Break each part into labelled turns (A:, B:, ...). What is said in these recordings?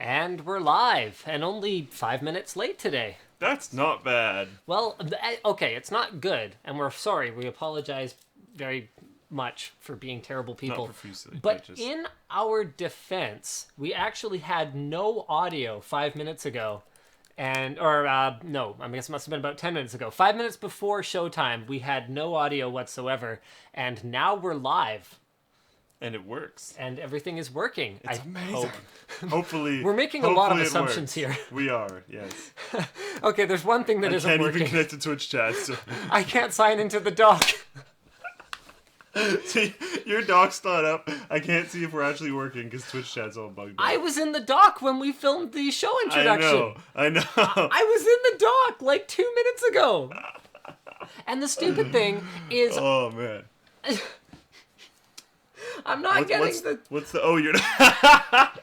A: And we're live, and only 5 minutes late today.
B: That's not bad.
A: Well, okay, it's not good, and we're sorry. We apologize very much for being terrible people.
B: Not profusely,
A: but
B: just...
A: in our defense, we actually had no audio 5 minutes ago. No, I guess it must have been about 10 minutes ago. 5 minutes before showtime, we had no audio whatsoever, and now we're live.
B: And it works.
A: And everything is working.
B: It's amazing. Hopefully.
A: We're making a lot of assumptions here.
B: We are, yes.
A: Okay, there's one thing that isn't working.
B: I can't even connect to Twitch chat. So.
A: I can't sign into the dock.
B: See, your dock's not up. I can't see if we're actually working because Twitch chat's all bugged out.
A: I was in the dock when we filmed the show introduction.
B: I know.
A: I was in the dock like 2 minutes ago. And the stupid thing is...
B: Oh, man.
A: I'm not getting
B: What's the... Oh, you're not...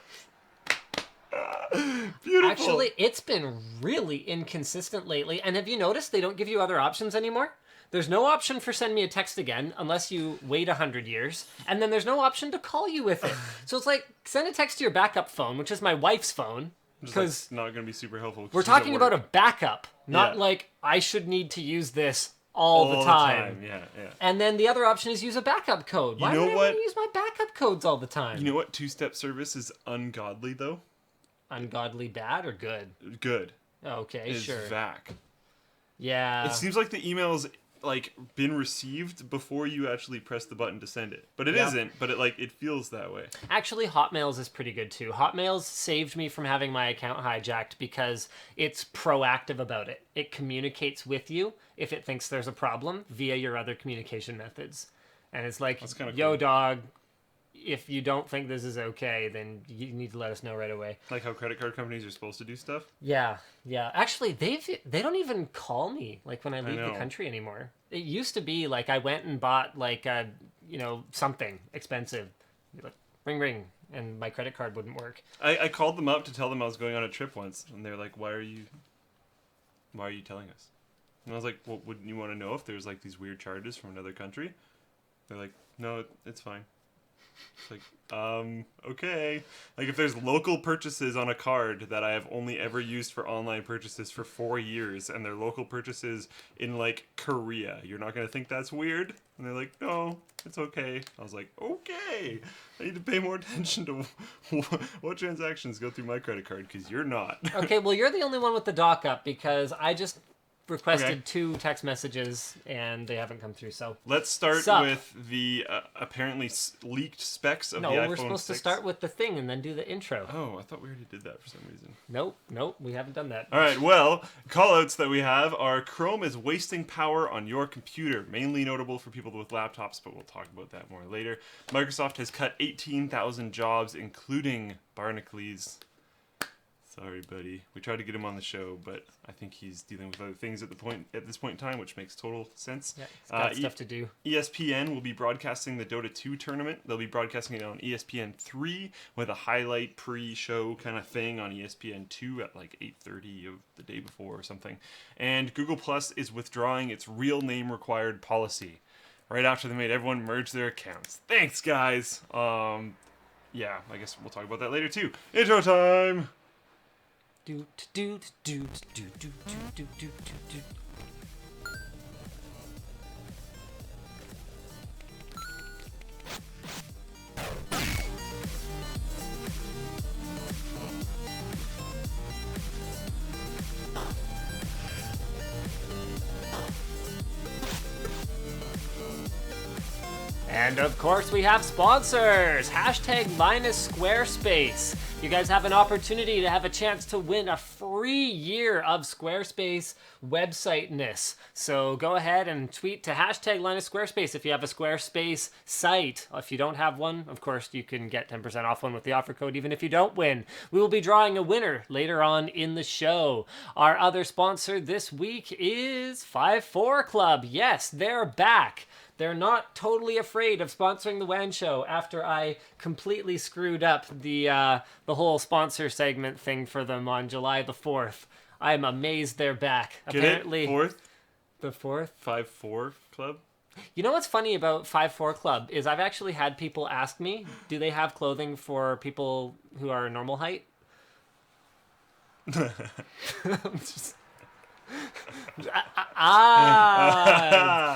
B: Beautiful.
A: Actually, it's been really inconsistent lately. And have you noticed they don't give you other options anymore? There's no option for send me a text again unless you wait 100 years. And then there's no option to call you with it. So it's like, send a text to your backup phone, which is my wife's phone. Because
B: like, not going to be super helpful.
A: We're talking about a backup, not like I should need to use this all the time.
B: Yeah.
A: And then the other option is use a backup code. Why do I want to use my backup codes all the time?
B: You know what two-step service is ungodly, though?
A: Ungodly bad or good?
B: Good.
A: Okay,
B: is
A: sure.
B: VAC.
A: Yeah.
B: It seems like the email's been received before you actually press the button to send it. But it isn't, but it feels that way.
A: Actually, Hotmail's is pretty good too. Hotmail's saved me from having my account hijacked because it's proactive about it. It communicates with you if it thinks there's a problem via your other communication methods. And it's like, yo, cool. Dog, if you don't think this is okay, then you need to let us know right away.
B: Like how credit card companies are supposed to do stuff?
A: Yeah. Actually, they don't even call me when I leave the country anymore. It used to be I went and bought something expensive. Ring ring, and my credit card wouldn't work.
B: I called them up to tell them I was going on a trip once, and they're like, "Why are you telling us?" And I was like, "Well, wouldn't you want to know if there's these weird charges from another country?" They're like, "No, it's fine." It's okay. If there's local purchases on a card that I have only ever used for online purchases for 4 years, and they're local purchases in Korea, you're not going to think that's weird? And they're like, no, it's okay. I was like, okay. I need to pay more attention to what transactions go through my credit card, because you're not.
A: Okay, well, you're the only one with the dock up, because I just requested 2 text messages and they haven't come through. So
B: let's start with the apparently leaked specs of the iPhone 6.
A: No, we're supposed to start with the thing and then do the intro.
B: Oh, I thought we already did that for some reason.
A: Nope, we haven't done that.
B: All right, well, callouts that we have are Chrome is wasting power on your computer, mainly notable for people with laptops, but we'll talk about that more later. Microsoft has cut 18,000 jobs, including Barnacules. Sorry, buddy. We tried to get him on the show, but I think he's dealing with other things at this point in time, which makes total sense.
A: Yeah, he's got stuff to do.
B: ESPN will be broadcasting the Dota 2 tournament. They'll be broadcasting it on ESPN 3 with a highlight pre-show kind of thing on ESPN 2 at 8:30 of the day before or something. And Google Plus is withdrawing its real name required policy right after they made everyone merge their accounts. Thanks, guys. Yeah, I guess we'll talk about that later too. Intro time.
A: And of course we have sponsors! Hashtag Linus Squarespace. You guys have an opportunity to have a chance to win a free year of Squarespace website-ness. So go ahead and tweet to hashtag Linus Squarespace if you have a Squarespace site. If you don't have one, of course, you can get 10% off one with the offer code even if you don't win. We will be drawing a winner later on in the show. Our other sponsor this week is 5-4 Club. Yes, they're back. They're not totally afraid of sponsoring the WAN Show after I completely screwed up the whole sponsor segment thing for them on July the 4th. I'm amazed they're back.
B: Get
A: Apparently,
B: it? 4th?
A: The 4th?
B: 5-4 Club?
A: You know what's funny about 5-4 Club is I've actually had people ask me, do they have clothing for people who are normal height?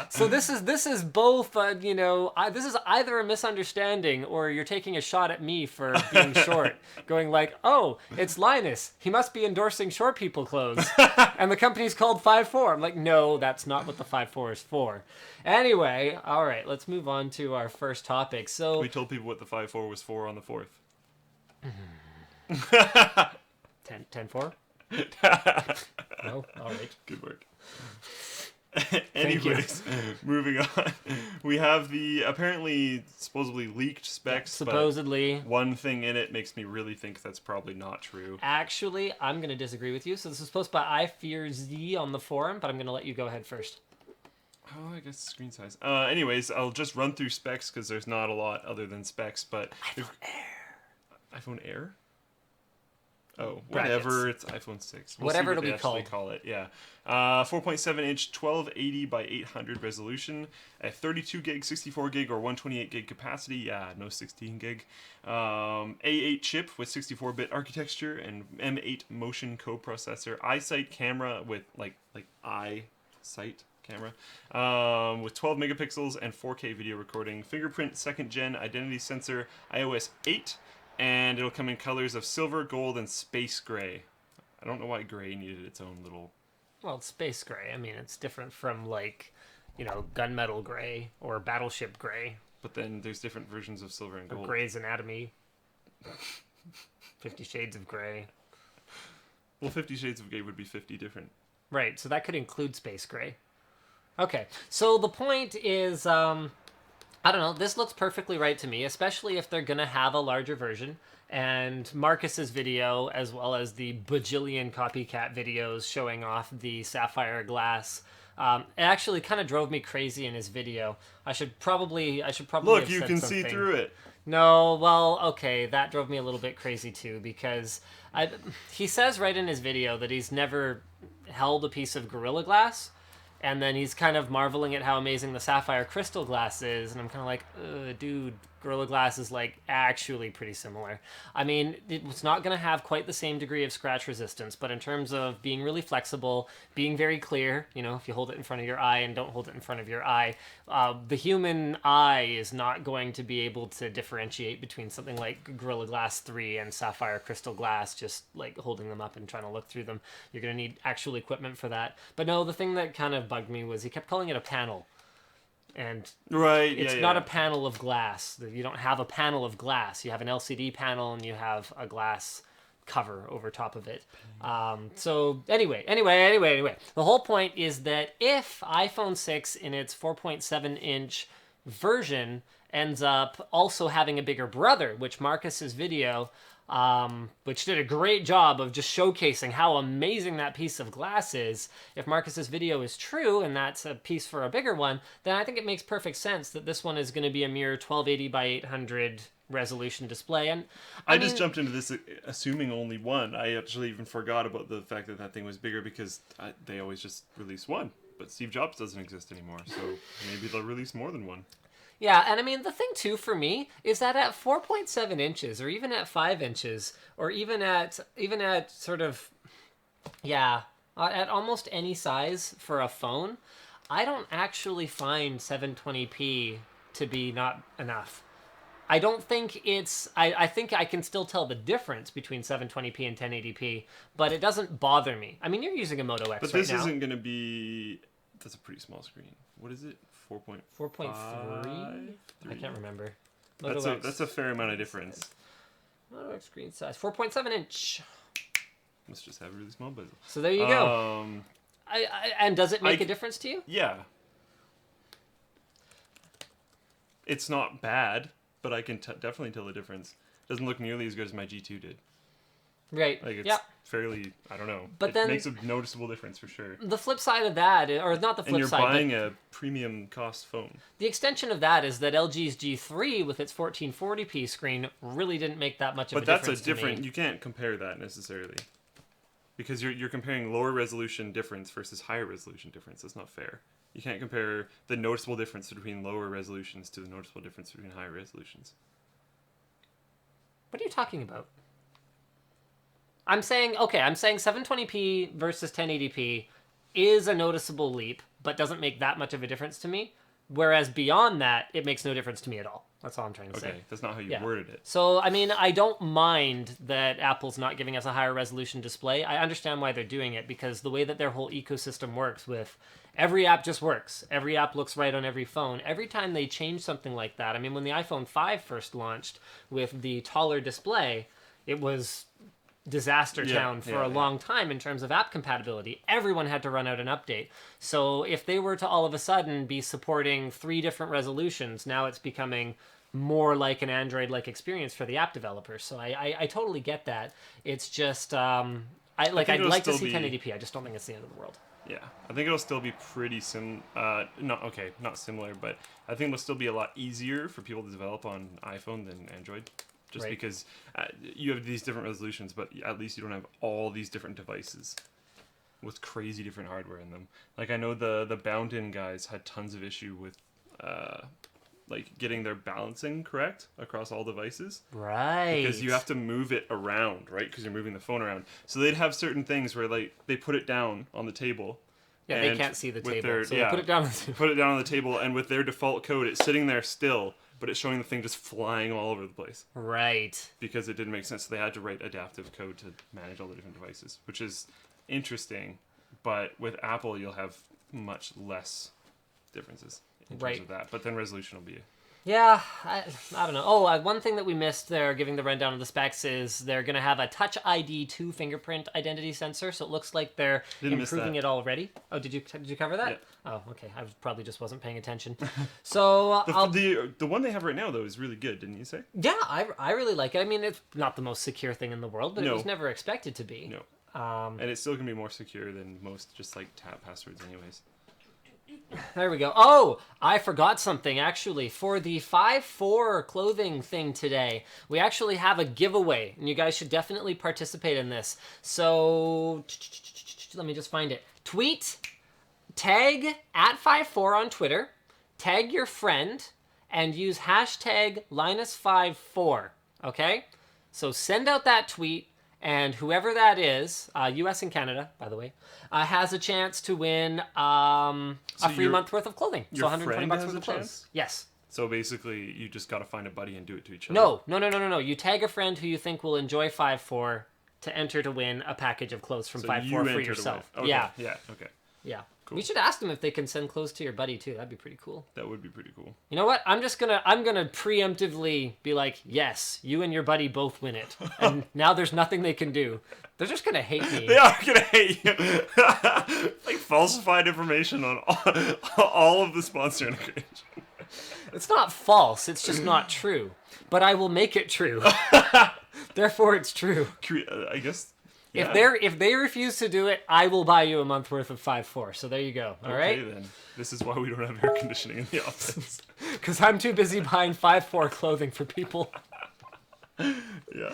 A: So this is both, this is either a misunderstanding or you're taking a shot at me for being short, going like, oh, it's Linus. He must be endorsing short people clothes, and the company's called 5'4". I'm like, no, that's not what the 5'4" is for. Anyway, all right, let's move on to our first topic. So
B: we told people what the 5'4" was for on the 4th.
A: 10-4? No? All right.
B: Good work. Anyways, moving on. We have the apparently supposedly leaked specs.
A: Supposedly.
B: But one thing in it makes me really think that's probably not true.
A: Actually, I'm going to disagree with you. So this is posted by iFearZ on the forum, but I'm going to let you go ahead first.
B: Oh, I guess screen size. Anyways, I'll just run through specs because there's not a lot other than specs. But iPhone Air? Oh, whatever.
A: Brackets.
B: It's iPhone 6.
A: Whatever
B: see what
A: it'll be
B: actually
A: called.
B: Call it, yeah. 4.7-inch 1280 by 800 resolution, a 32 gig, 64 gig, or 128 gig capacity. Yeah, no 16 gig. A8 chip with 64-bit architecture and M8 motion coprocessor. iSight camera with like iSight camera with 12 megapixels and 4K video recording. Fingerprint 2nd gen identity sensor. iOS 8. And it'll come in colors of silver, gold, and space gray. I don't know why gray needed its own little...
A: Well, it's space gray. I mean, it's different from, like, gunmetal gray or battleship gray.
B: But then there's different versions of silver and
A: Or
B: gold.
A: Grey's Anatomy. 50 Shades of Grey.
B: Well, 50 Shades of Grey would be 50 different.
A: Right, so that could include space gray. Okay, so the point is... I don't know, this looks perfectly right to me, especially if they're going to have a larger version. And Marcus's video, as well as the bajillion copycat videos showing off the Sapphire Glass, it actually kind of drove me crazy in his video. I should probably
B: Look,
A: have
B: you
A: said
B: can
A: something.
B: see through it.
A: No, well, okay, that drove me a little bit crazy too, because he says right in his video that he's never held a piece of Gorilla Glass. And then he's kind of marveling at how amazing the sapphire crystal glass is. And I'm kind of like, dude, Gorilla Glass is, like, actually pretty similar. I mean, it's not going to have quite the same degree of scratch resistance, but in terms of being really flexible, being very clear, if you hold it in front of your eye and don't hold it in front of your eye, the human eye is not going to be able to differentiate between something like Gorilla Glass 3 and sapphire crystal glass, just, like, holding them up and trying to look through them. You're going to need actual equipment for that. But no, the thing that kind of bugged me was he kept calling it a panel. And
B: right,
A: it's not a panel of glass. You don't have a panel of glass. You have an LCD panel and you have a glass cover over top of it. So anyway. The whole point is that if iPhone 6 in its 4.7-inch version ends up also having a bigger brother, which Marcus's video... which did a great job of just showcasing how amazing that piece of glass is. If Marcus's video is true, and that's a piece for a bigger one, then I think it makes perfect sense that this one is going to be a mere 1280 by 800 resolution display. And
B: I just jumped into this assuming only one. I actually even forgot about the fact that thing was bigger because they always just release one. But Steve Jobs doesn't exist anymore, so maybe they'll release more than one.
A: Yeah, and I mean, the thing, too, for me, is that at 4.7 inches, or even at 5 inches, or even at sort of, at almost any size for a phone, I don't actually find 720p to be not enough. I don't think it's... I think I can still tell the difference between 720p and 1080p, but it doesn't bother me. I mean, you're using a Moto X right now.
B: But this isn't going to be... That's a pretty small screen. What is it?
A: 4.3? I can't remember.
B: That's a fair amount of difference.
A: Moto X screen size. 4.7 inch.
B: Must just have a really small bezel.
A: So there you go. And does it make a difference to you?
B: Yeah. It's not bad, but I can definitely tell the difference. It doesn't look nearly as good as my G2 did.
A: Right.
B: Like it's fairly, I don't know.
A: But then,
B: it makes a noticeable difference for sure.
A: The flip side of that, or not the flip side,
B: and you're buying a premium cost phone.
A: The extension of that is that LG's G3 with its 1440p screen really didn't make that much of a difference.
B: But that's a different. You can't compare that necessarily, because you're comparing lower resolution difference versus higher resolution difference. That's not fair. You can't compare the noticeable difference between lower resolutions to the noticeable difference between higher resolutions.
A: What are you talking about? I'm saying 720p versus 1080p is a noticeable leap, but doesn't make that much of a difference to me. Whereas beyond that, it makes no difference to me at all. That's all I'm trying to say.
B: Okay, that's not how you worded it.
A: So, I mean, I don't mind that Apple's not giving us a higher resolution display. I understand why they're doing it, because the way that their whole ecosystem works with every app just works. Every app looks right on every phone. Every time they change something like that, I mean, when the iPhone 5 first launched with the taller display, it was disaster town for a long time in terms of app compatibility. Everyone had to run out an update. So if they were to all of a sudden be supporting 3 different resolutions, now it's becoming more like an Android-like experience for the app developers. So I totally get that. It's just I'd like to see 1080p. I just don't think it's the end of the world.
B: Yeah, I think it'll still be pretty not similar, but I think it'll still be a lot easier for people to develop on iPhone than Android. Just because you have these different resolutions, but at least you don't have all these different devices with crazy different hardware in them. Like, I know the bound-in guys had tons of issue with like getting their balancing correct across all devices.
A: Right.
B: Because you have to move it around, right? Because you're moving the phone around. So they'd have certain things where, like, they put it down on the table.
A: Yeah, they can't see the table. So they put it down on the table.
B: Put it down on the table, and with their default code, it's sitting there still, but it's showing the thing just flying all over the place.
A: Right.
B: Because it didn't make sense. So they had to write adaptive code to manage all the different devices, which is interesting. But with Apple, you'll have much less differences in terms of that. But then resolution will be...
A: Yeah, I don't know. Oh, one thing that we missed there, giving the rundown of the specs, is they're going to have a Touch ID 2 fingerprint identity sensor, so it looks like they're improving it already. Oh, did you cover that?
B: Yeah.
A: Oh, okay. I probably just wasn't paying attention. So
B: the one they have right now, though, is really good, didn't you say?
A: Yeah, I really like it. I mean, it's not the most secure thing in the world, but it was never expected to be.
B: No. And it's still going to be more secure than most just, like, tap passwords anyways.
A: There we go. Oh, I forgot something, actually. For the 5-4 clothing thing today, we actually have a giveaway, and you guys should definitely participate in this. So, let me just find it. Tweet, tag @54 on Twitter, tag your friend, and use hashtag Linus54, okay? So send out that tweet, and whoever that is, US and Canada, by the way, has a chance to win a free month worth of clothing. So 120 bucks worth of clothes. Yes.
B: So basically, you just got to find a buddy and do it to each other.
A: No. You tag a friend who you think will enjoy 5-4 to enter to win a package of clothes from 5-4 for yourself.
B: Okay.
A: Yeah.
B: Yeah. Okay.
A: Yeah.
B: Cool.
A: We should ask them if they can send clothes to your buddy too. That'd be pretty cool.
B: That would be pretty cool.
A: You know what? I'm gonna preemptively be like, yes, you and your buddy both win it. And now there's nothing they can do. They're just gonna hate me.
B: They are gonna hate you. Like falsified information on all of the sponsor integration.
A: It's not false. It's just not true. But I will make it true. Therefore, it's true.
B: I guess.
A: Yeah. If they refuse to do it, I will buy you a month worth of 5-4. So there you go. All right.
B: Okay, then. This is why we don't have air conditioning in the office.
A: Because I'm too busy buying 5-4 clothing for people.
B: Yeah.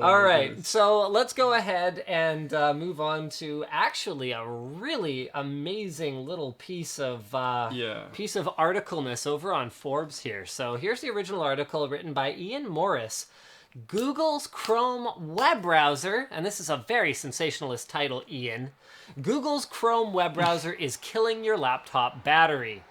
A: All right. Goodness. So let's go ahead and move on to actually a really amazing little piece of articleness over on Forbes here. So here's the original article written by Ian Morris. Google's Chrome web browser, and this is a very sensationalist title, Ian. Google's Chrome web browser is killing your laptop battery.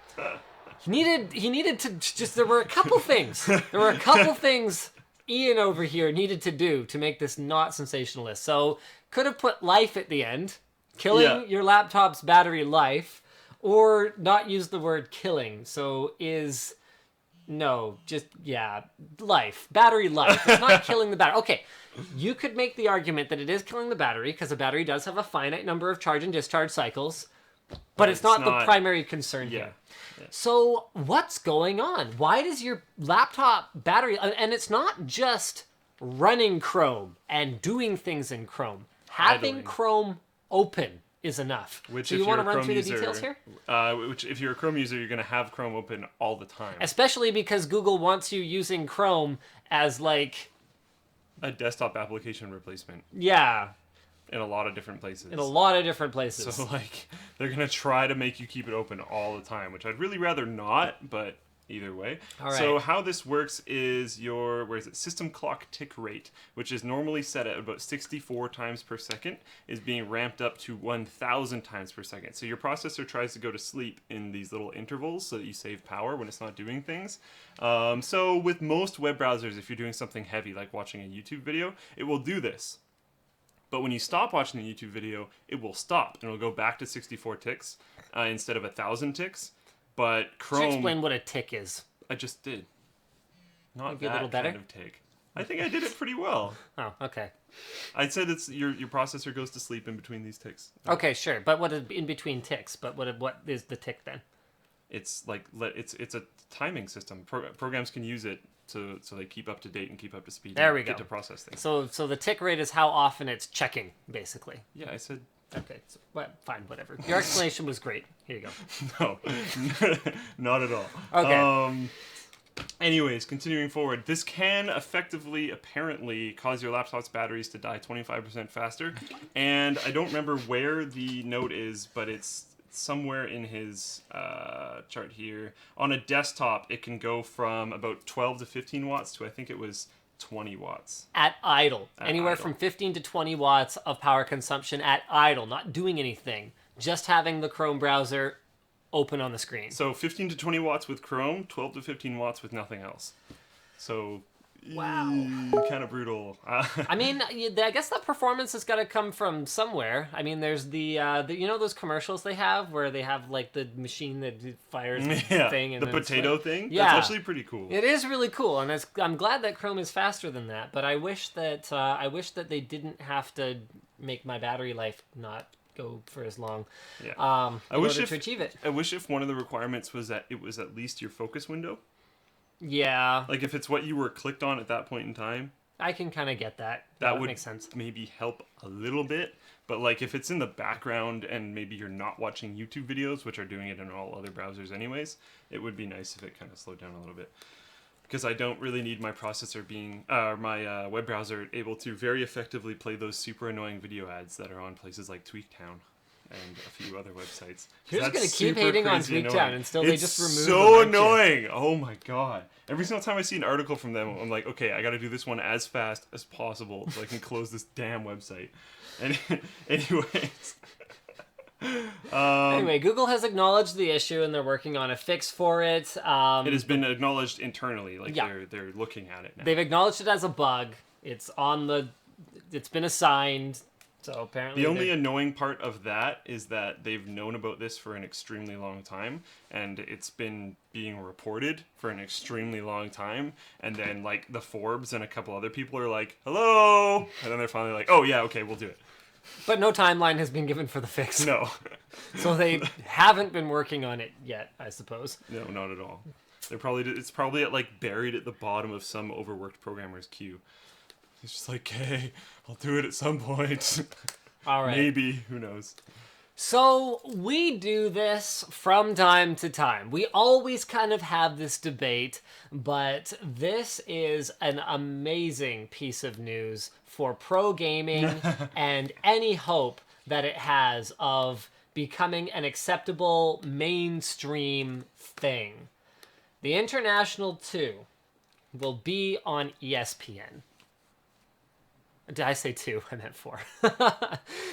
A: He needed to just, there were a couple things Ian over here needed to do to make this not sensationalist. So could have put life at the end, killing your laptop's battery life, or not use the word killing. So life. Battery life. It's not killing the battery. Okay, you could make the argument that it is killing the battery, because the battery does have a finite number of charge and discharge cycles, but it's not the primary concern here. Yeah. So what's going on? Why does your laptop battery... And it's not just running Chrome and doing things in Chrome. Having Chrome open is enough.
B: Which,
A: so you want to run through the details here?
B: Which, if you're a Chrome user, you're going to have Chrome open all the time.
A: Especially because Google wants you using Chrome as, like...
B: a desktop application replacement.
A: Yeah.
B: In a lot of different places.
A: So,
B: like, they're going to try to make you keep it open all the time, which I'd really rather not, but either way.
A: All right.
B: So how this works is your system clock tick rate, which is normally set at about 64 times per second, is being ramped up to 1,000 times per second. So your processor tries to go to sleep in these little intervals so that you save power when it's not doing things. So with most web browsers, if you're doing something heavy like watching a YouTube video, it will do this. But when you stop watching the YouTube video, it will stop and it'll go back to 64 ticks instead of 1,000 ticks. But Chrome...
A: Should explain what a tick is.
B: I just did. Not
A: Maybe a
B: that
A: little better?
B: kind of tick. I think I did it pretty well.
A: Oh, okay.
B: I said it's your processor goes to sleep in between these ticks.
A: Okay, sure. But what is in between ticks? But what is the tick then?
B: It's like it's a timing system. Programs can use it so they keep up to date and keep up to speed.
A: There
B: and
A: we go.
B: Get to process things.
A: So the tick rate is how often it's checking, basically.
B: Yeah, I said.
A: Okay, so, well, fine, whatever. Your explanation was great. Here you
B: No,
A: go.
B: not at all.
A: Okay.
B: Anyways, continuing forward, this can effectively, apparently, cause your laptop's batteries to die 25% faster. And I don't remember where the note is, but it's somewhere in his chart here. On a desktop, it can go from about 12 to 15 watts to, I think it was 20 watts.
A: At idle.
B: At
A: Anywhere
B: idle.
A: from 15 to 20 watts of power consumption at idle, not doing anything. Just having the Chrome browser open on the screen.
B: So 15 to 20 watts with Chrome, 12 to 15 watts with nothing else. So,
A: wow.
B: Kind of brutal.
A: I mean, I guess that performance has got to come from somewhere. I mean, there's the you know those commercials they have where they have like the machine that fires the thing and
B: the
A: then
B: potato thing.
A: Yeah,
B: That's actually pretty cool.
A: It is really cool, and I'm glad that Chrome is faster than that. But I wish that they didn't have to make my battery life not go for as long.
B: Yeah.
A: In order to achieve it.
B: I wish if one of the requirements was that it was at least your focus window.
A: Yeah.
B: Like if it's what you were clicked on at that point in time.
A: I can kind of get that.
B: That would
A: make sense.
B: Maybe help a little bit. But like if it's in the background and maybe you're not watching YouTube videos, which are doing it in all other browsers anyways, it would be nice if it kind of slowed down a little bit. Because I don't really need my processor being, my web browser able to very effectively play those super annoying video ads that are on places like Tweaktown and a few other websites.
A: You're just
B: That's
A: going to keep
B: super
A: hating on
B: crazy
A: Tweaktown
B: annoying.
A: until they
B: It's
A: just remove
B: so
A: the mention.
B: annoying. Oh my god. Every single time I see an article from them, I'm like, okay, I got to do this one as fast as possible so I can close this damn website. And anyways.
A: Anyway, Google has acknowledged the issue and they're working on a fix for it.
B: It has been acknowledged internally, like
A: Yeah.
B: they're looking at it now.
A: They've acknowledged it as a bug. It's been assigned. So apparently
B: The only annoying part of that is that they've known about this for an extremely long time, and it's been being reported for an extremely long time, and then like the Forbes and a couple other people are like, hello, and then they're finally like, oh yeah, okay, we'll do it.
A: But no timeline has been given for the fix.
B: No.
A: So they haven't been working on it yet, I suppose.
B: No, not at all. It's probably like buried at the bottom of some overworked programmer's queue. It's just like, hey, I'll do it at some point.
A: All right.
B: Maybe, who knows.
A: So we do this from time to time. We always kind of have this debate, but this is an amazing piece of news for pro gaming and any hope that it has of becoming an acceptable mainstream thing. The International 2 will be on ESPN. Did I say 2? I meant 4.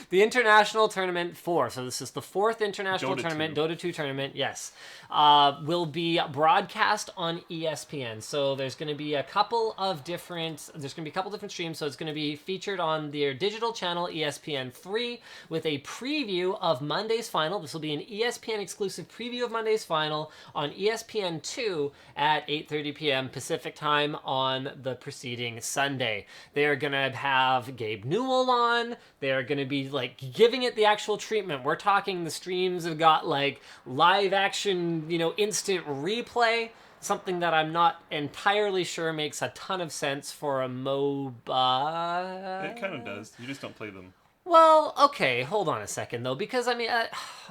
A: The International Tournament 4. So this is the 4th International
B: Dota
A: Tournament,
B: 2.
A: Dota 2 tournament, yes. Will be broadcast on ESPN. So there's going to be a couple different streams. So it's going to be featured on their digital channel ESPN3 with a preview of Monday's final. This will be an ESPN exclusive preview of Monday's final on ESPN2 at 8:30 p.m. Pacific time on the preceding Sunday. They are going to have Gabe Newell on. They're going to be like giving it the actual treatment. We're talking the streams have got like live action, instant replay, something that I'm not entirely sure makes a ton of sense for a MOBA.
B: It kind of does. You just don't play them.
A: Well, okay, hold on a second though, because I mean,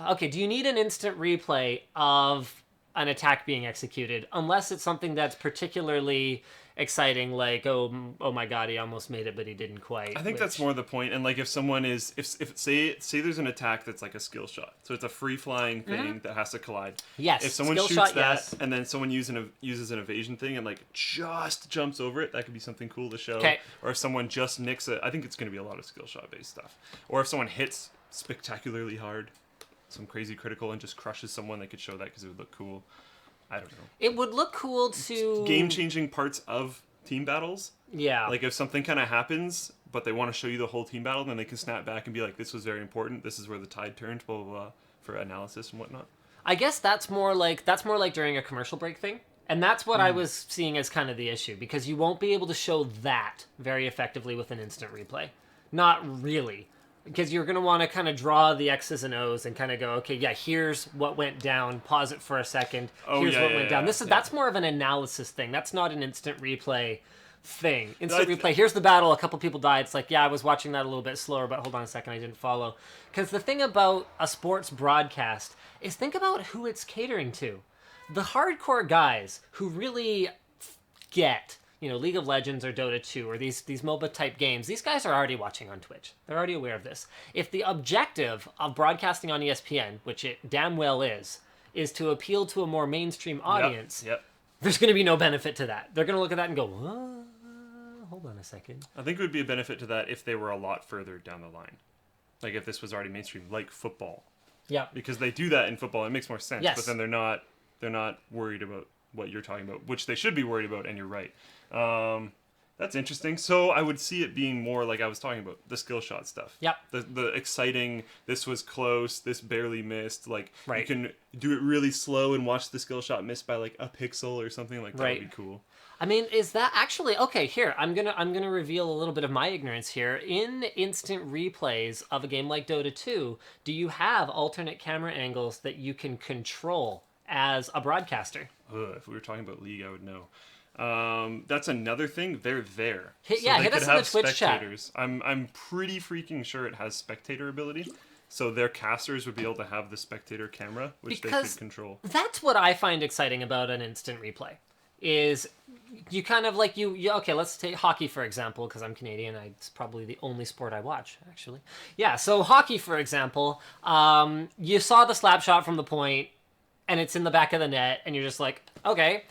A: okay, do you need an instant replay of an attack being executed unless it's something that's particularly exciting, like, oh my god, he almost made it, but he didn't quite.
B: I think that's more the point. And like, if someone is, if say there's an attack that's like a skill shot, so it's a free flying thing that has to collide.
A: Yes.
B: If someone
A: skill
B: shoots
A: shot,
B: that
A: yes.
B: and then someone uses an evasion thing and like just jumps over it, that could be something cool to show.
A: Okay.
B: Or if someone just nicks it, I think it's going to be a lot of skill shot based stuff. Or if someone hits spectacularly hard, some crazy critical, and just crushes someone, they could show that because it would look cool. I don't know.
A: It would look cool to...
B: Game-changing parts of team battles.
A: Yeah.
B: Like if something kind of happens, but they want to show you the whole team battle, then they can snap back and be like, this was very important. This is where the tide turned, blah, blah, blah, for analysis and whatnot.
A: I guess that's more like during a commercial break thing. And that's what I was seeing as kind of the issue, because you won't be able to show that very effectively with an instant replay. Not really. Because you're going to want to kind of draw the X's and O's and kind of go, okay, yeah, here's what went down. Pause it for a second. Here's what went down. That's more of an analysis thing. That's not an instant replay thing. Instant replay, here's the battle, a couple people died. It's like, yeah, I was watching that a little bit slower, but hold on a second, I didn't follow. Because the thing about a sports broadcast is think about who it's catering to. The hardcore guys who really get... League of Legends or Dota 2 or these MOBA type games, these guys are already watching on Twitch. They're already aware of this. If the objective of broadcasting on ESPN, which it damn well is to appeal to a more mainstream audience, there's going to be no benefit to that. They're going to look at that and go, hold on a second.
B: I think it would be a benefit to that if they were a lot further down the line. Like if this was already mainstream, like football.
A: Yeah.
B: Because they do that in football. It makes more sense.
A: Yes.
B: But then they're not worried about what you're talking about, which they should be worried about, and you're right. That's interesting. So I would see it being more like I was talking about, the skill shot stuff.
A: Yep.
B: The exciting, this was close, this barely missed. Like,
A: right.
B: You can do it really slow and watch the skill shot miss by like a pixel or something like that.
A: Right.
B: Would be cool.
A: I mean, is that actually... Okay, here, I'm gonna reveal a little bit of my ignorance here. In instant replays of a game like Dota 2, do you have alternate camera angles that you can control as a broadcaster?
B: If we were talking about League, I would know. That's another thing. They're there.
A: Hit us in the Twitch
B: spectators. Chat. I'm pretty freaking sure it has spectator ability. So their casters would be able to have the spectator camera, which they could control.
A: That's what I find exciting about an instant replay. Is you kind of like okay, let's take hockey for example, because I'm Canadian. It's probably the only sport I watch, actually. Yeah, so hockey, for example, you saw the slap shot from the point, and it's in the back of the net, and you're just like, okay.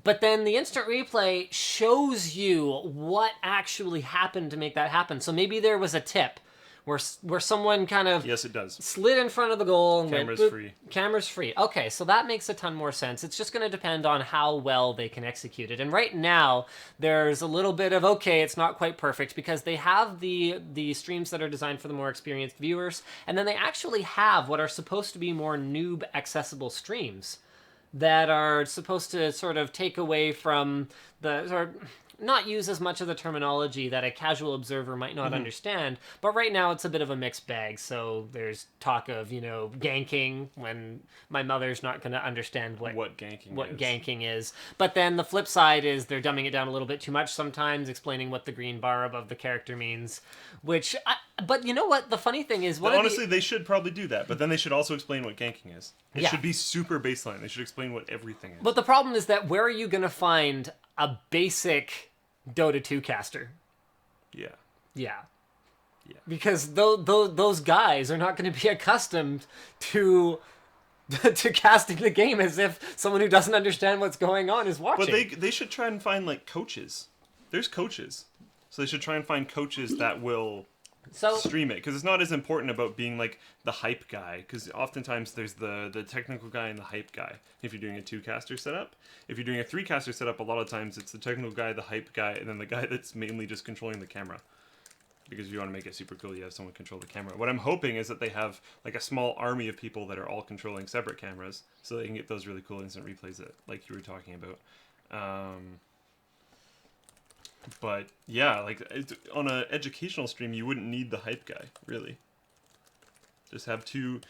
A: But then the instant replay shows you what actually happened to make that happen. So maybe there was a tip where someone kind of
B: yes, it does,
A: slid in front of the goal and
B: camera's
A: went,
B: free.
A: Camera's free. Okay, so that makes a ton more sense. It's just going to depend on how well they can execute it. And right now, there's a little bit of, okay, it's not quite perfect because they have the streams that are designed for the more experienced viewers, and then they actually have what are supposed to be more noob-accessible streams that are supposed to sort of take away from not use as much of the terminology that a casual observer might not understand, but right now it's a bit of a mixed bag. So there's talk of, ganking, when my mother's not going to understand what ganking is. But then the flip side is they're dumbing it down a little bit too much sometimes, explaining what the green bar above the character means, but you know what? The funny thing is...
B: honestly, they should probably do that, but then they should also explain what ganking is. It should be super baseline. They should explain what everything is.
A: But the problem is that where are you going to find a basic Dota 2 caster? Yeah. Because those guys are not going to be accustomed to casting the game as if someone who doesn't understand what's going on is watching.
B: But they should try and find like coaches. There's coaches. So they should try and find coaches that will stream it, because it's not as important about being like the hype guy, because oftentimes there's the technical guy and the hype guy if you're doing a 2-caster setup. If you're doing a 3-caster setup, a lot of times it's the technical guy, the hype guy, and then the guy that's mainly just controlling the camera, because if you want to make it super cool, you have someone control the camera. What I'm hoping is that they have like a small army of people that are all controlling separate cameras, so they can get those really cool instant replays that like you were talking about. But yeah, like on an educational stream, you wouldn't need the hype guy, really. Just have two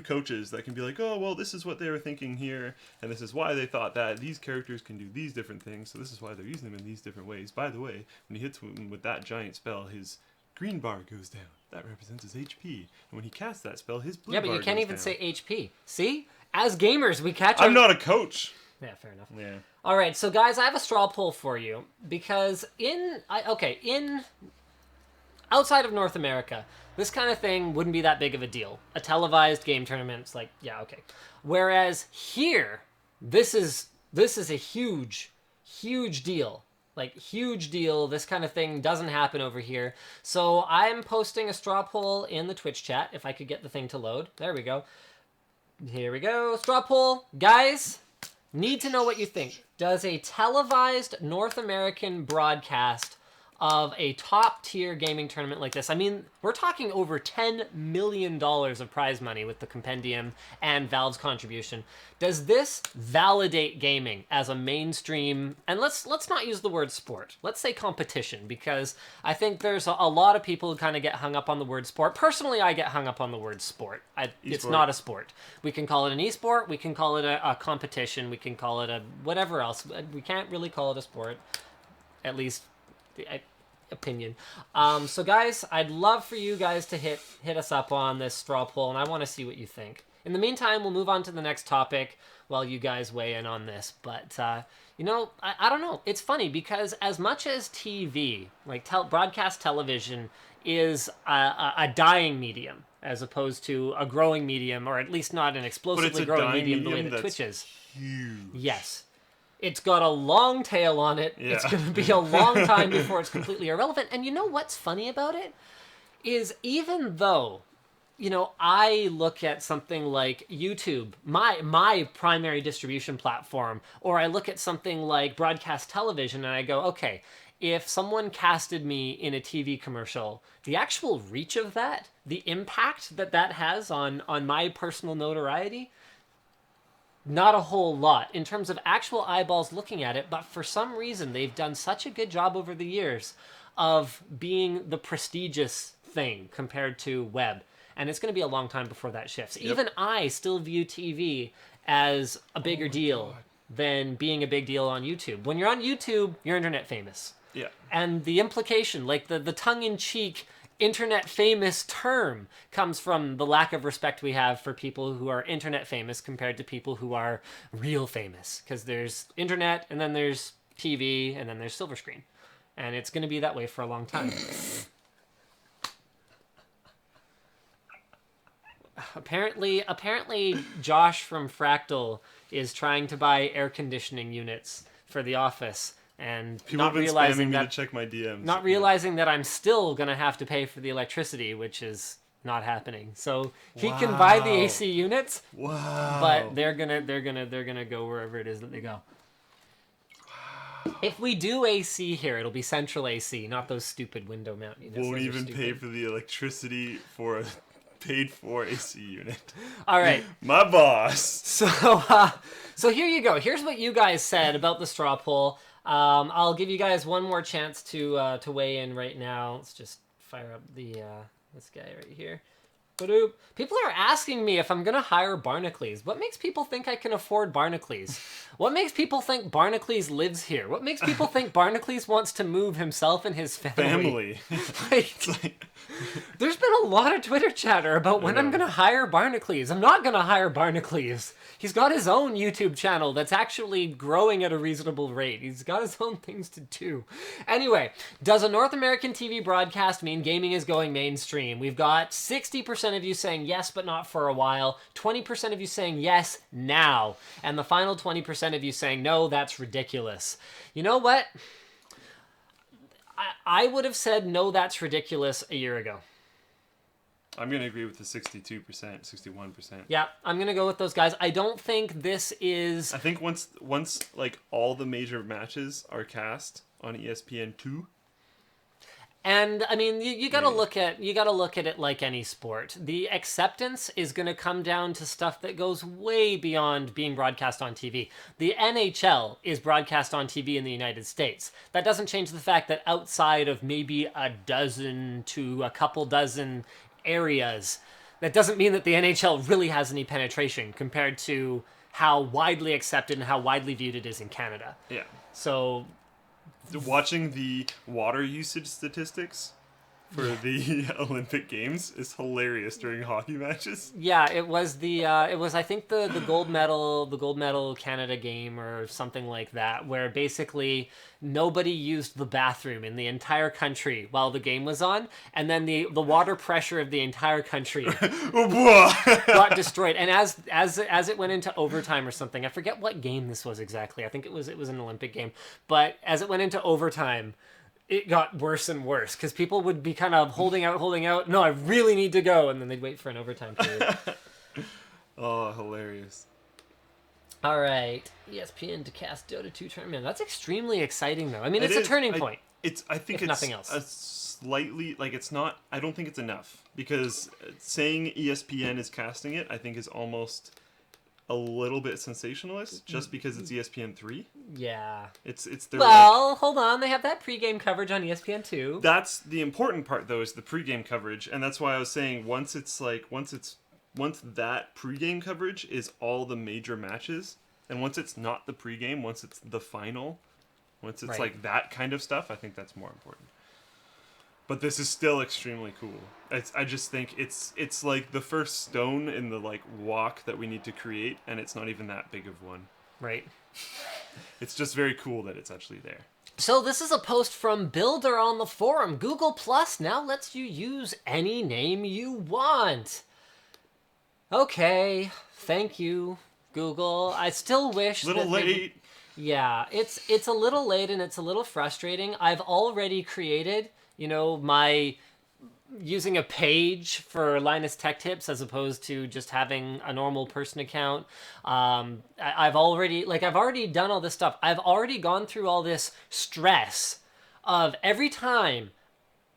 B: coaches that can be like, oh, well, this is what they were thinking here, and this is why they thought that. These characters can do these different things, so this is why they're using them in these different ways. By the way, when he hits him with that giant spell, his green bar goes down. That represents his HP. And when he casts that spell, his blue bar goes down.
A: Yeah, but you can't even say HP. See? As gamers, we catch
B: I'm not a coach.
A: Yeah, fair enough.
B: Yeah.
A: All right, so guys, I have a straw poll for you because outside of North America, this kind of thing wouldn't be that big of a deal. A televised game tournament's like, yeah, okay. Whereas here, this is a huge deal. Like, huge deal. This kind of thing doesn't happen over here. So I'm posting a straw poll in the Twitch chat, if I could get the thing to load. There we go. Here we go. Straw poll. Guys, need to know what you think. Does a televised North American broadcast of a top-tier gaming tournament like this, I mean, we're talking over $10 million of prize money with the compendium and Valve's contribution. Does this validate gaming as a mainstream, and let's not use the word sport, let's say competition, because I think there's a lot of people who kind of get hung up on the word sport. Personally, I get hung up on the word sport. It's not a sport. We can call it an esport, we can call it a competition, we can call it a whatever else. We can't really call it a sport, at least opinion. So guys, I'd love for you guys to hit us up on this straw poll, and I want to see what you think. In the meantime, we'll move on to the next topic while you guys weigh in on this. But you know, I don't know. It's funny because as much as TV, like broadcast television, is a dying medium as opposed to a growing medium, or at least not an explosively growing medium the way that Twitch is.
B: Huge.
A: Yes. It's got a long tail on it. Yeah. It's going to be a long time before it's completely irrelevant. And you know what's funny about it? Is even though, you know, I look at something like YouTube, my primary distribution platform, or I look at something like broadcast television and I go, okay, if someone casted me in a TV commercial, the actual reach of that, the impact that has on my personal notoriety, not a whole lot in terms of actual eyeballs looking at it, but for some reason they've done such a good job over the years of being the prestigious thing compared to web. And it's going to be a long time before that shifts. Yep. Even I still view TV as a bigger deal than being a big deal on YouTube. When you're on YouTube, you're internet famous.
B: Yeah.
A: And the implication, like the tongue-in-cheek internet famous term, comes from the lack of respect we have for people who are internet famous compared to people who are real famous. Because there's internet, and then there's TV, and then there's silver screen. And it's going to be that way for a long time. Apparently, Josh from Fractal is trying to buy air conditioning units for the office. And
B: people have been spamming me to check my DMs.
A: Not realizing that I'm still going to have to pay for the electricity, which is not happening. So he can buy the AC units, but they're gonna go wherever it is that they go. If we do AC here, it'll be central AC, not those stupid window mount units.
B: Won't even pay for the electricity for a paid-for AC unit.
A: All right.
B: My boss.
A: So here you go. Here's what you guys said about the straw poll. I'll give you guys one more chance to weigh in right now. Let's just fire up this guy right here. Ba-doop. People are asking me if I'm going to hire Barnacules. What makes people think I can afford Barnacules? What makes people think Barnacules lives here? What makes people think Barnacules wants to move himself and his family? There's been a lot of Twitter chatter about when I'm going to hire Barnacules. I'm not going to hire Barnacules. He's got his own YouTube channel that's actually growing at a reasonable rate. He's got his own things to do. Anyway, does a North American TV broadcast mean gaming is going mainstream? We've got 60% of you saying yes, but not for a while. 20% of you saying yes now. And the final 20% of you saying no, that's ridiculous. You know what? I would have said no, that's ridiculous a year ago.
B: I'm going to agree with the 62%, 61%.
A: Yeah, I'm going to go with those guys. I don't think this is...
B: I think once like all the major matches are cast on ESPN2.
A: And I mean, you got to look at it like any sport. The acceptance is going to come down to stuff that goes way beyond being broadcast on TV. The NHL is broadcast on TV in the United States. That doesn't change the fact that outside of maybe a dozen to a couple dozen areas, that doesn't mean that the NHL really has any penetration compared to how widely accepted and how widely viewed it is in Canada.
B: Yeah.
A: So...
B: watching the water usage statistics for the Olympic Games is hilarious during hockey matches.
A: Yeah, it was I think the gold medal Canada game or something like that, where basically nobody used the bathroom in the entire country while the game was on, and then the water pressure of the entire country got destroyed. And as it went into overtime or something, I forget what game this was exactly. I think it was an Olympic game, but as it went into overtime, it got worse and worse because people would be kind of holding out. No, I really need to go. And then they'd wait for an overtime period.
B: Oh, hilarious.
A: All right. ESPN to cast Dota 2 tournament. That's extremely exciting, though. I mean, it's a turning point.
B: I think it's
A: nothing else.
B: A slightly, like, it's not, I don't think it's enough. Because saying ESPN is casting it, I think is almost a little bit sensationalist just because it's ESPN 3.
A: Yeah.
B: It's their
A: hold on. They have that pregame coverage on ESPN 2.
B: That's the important part though, is the pregame coverage, and that's why I was saying once that pregame coverage is all the major matches, and once it's not the pregame, once it's the final, once it's like that kind of stuff, I think that's more important. But this is still extremely cool. I just think it's like the first stone in the like walk that we need to create, and it's not even that big of one.
A: Right.
B: It's just very cool that it's actually there.
A: So this is a post from Builder on the forum. Google Plus now lets you use any name you want. Okay, thank you, Google. I still wish
B: Little late.
A: Yeah, it's a little late and it's a little frustrating. I've already created, my using a page for Linus Tech Tips as opposed to just having a normal person account. I've already done all this stuff. I've already gone through all this stress of every time